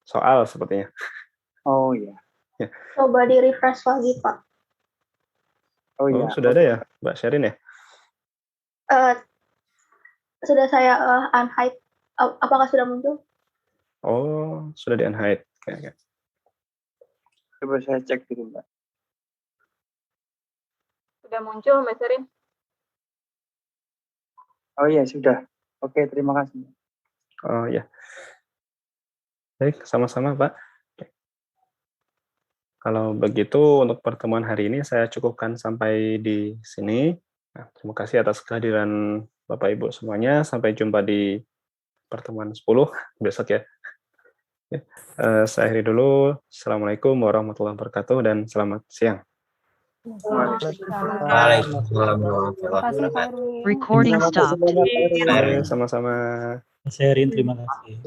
soal sepertinya. Oh iya. Ya. Coba di-refresh lagi, Pak. Oh iya. Sudah ada ya, Mbak Sherin ya? Sudah saya unhide. Apakah sudah muncul? Oh, sudah di-unhide. Oke. Coba saya cek dulu, Mbak. Sudah muncul, Mbak Sherin? Oh iya, sudah. Oke, terima kasih. Oh ya. Baik, sama-sama Pak. Kalau begitu untuk pertemuan hari ini saya cukupkan sampai di sini. Nah, terima kasih atas kehadiran Bapak Ibu semuanya. Sampai jumpa di pertemuan 10 besok ya. Saya akhiri dulu. Assalamualaikum warahmatullahi wabarakatuh dan selamat siang. Waalaikumsalam warahmatullahi wabarakatuh. Recording stopped. Sama-sama. Sherin, terima kasih.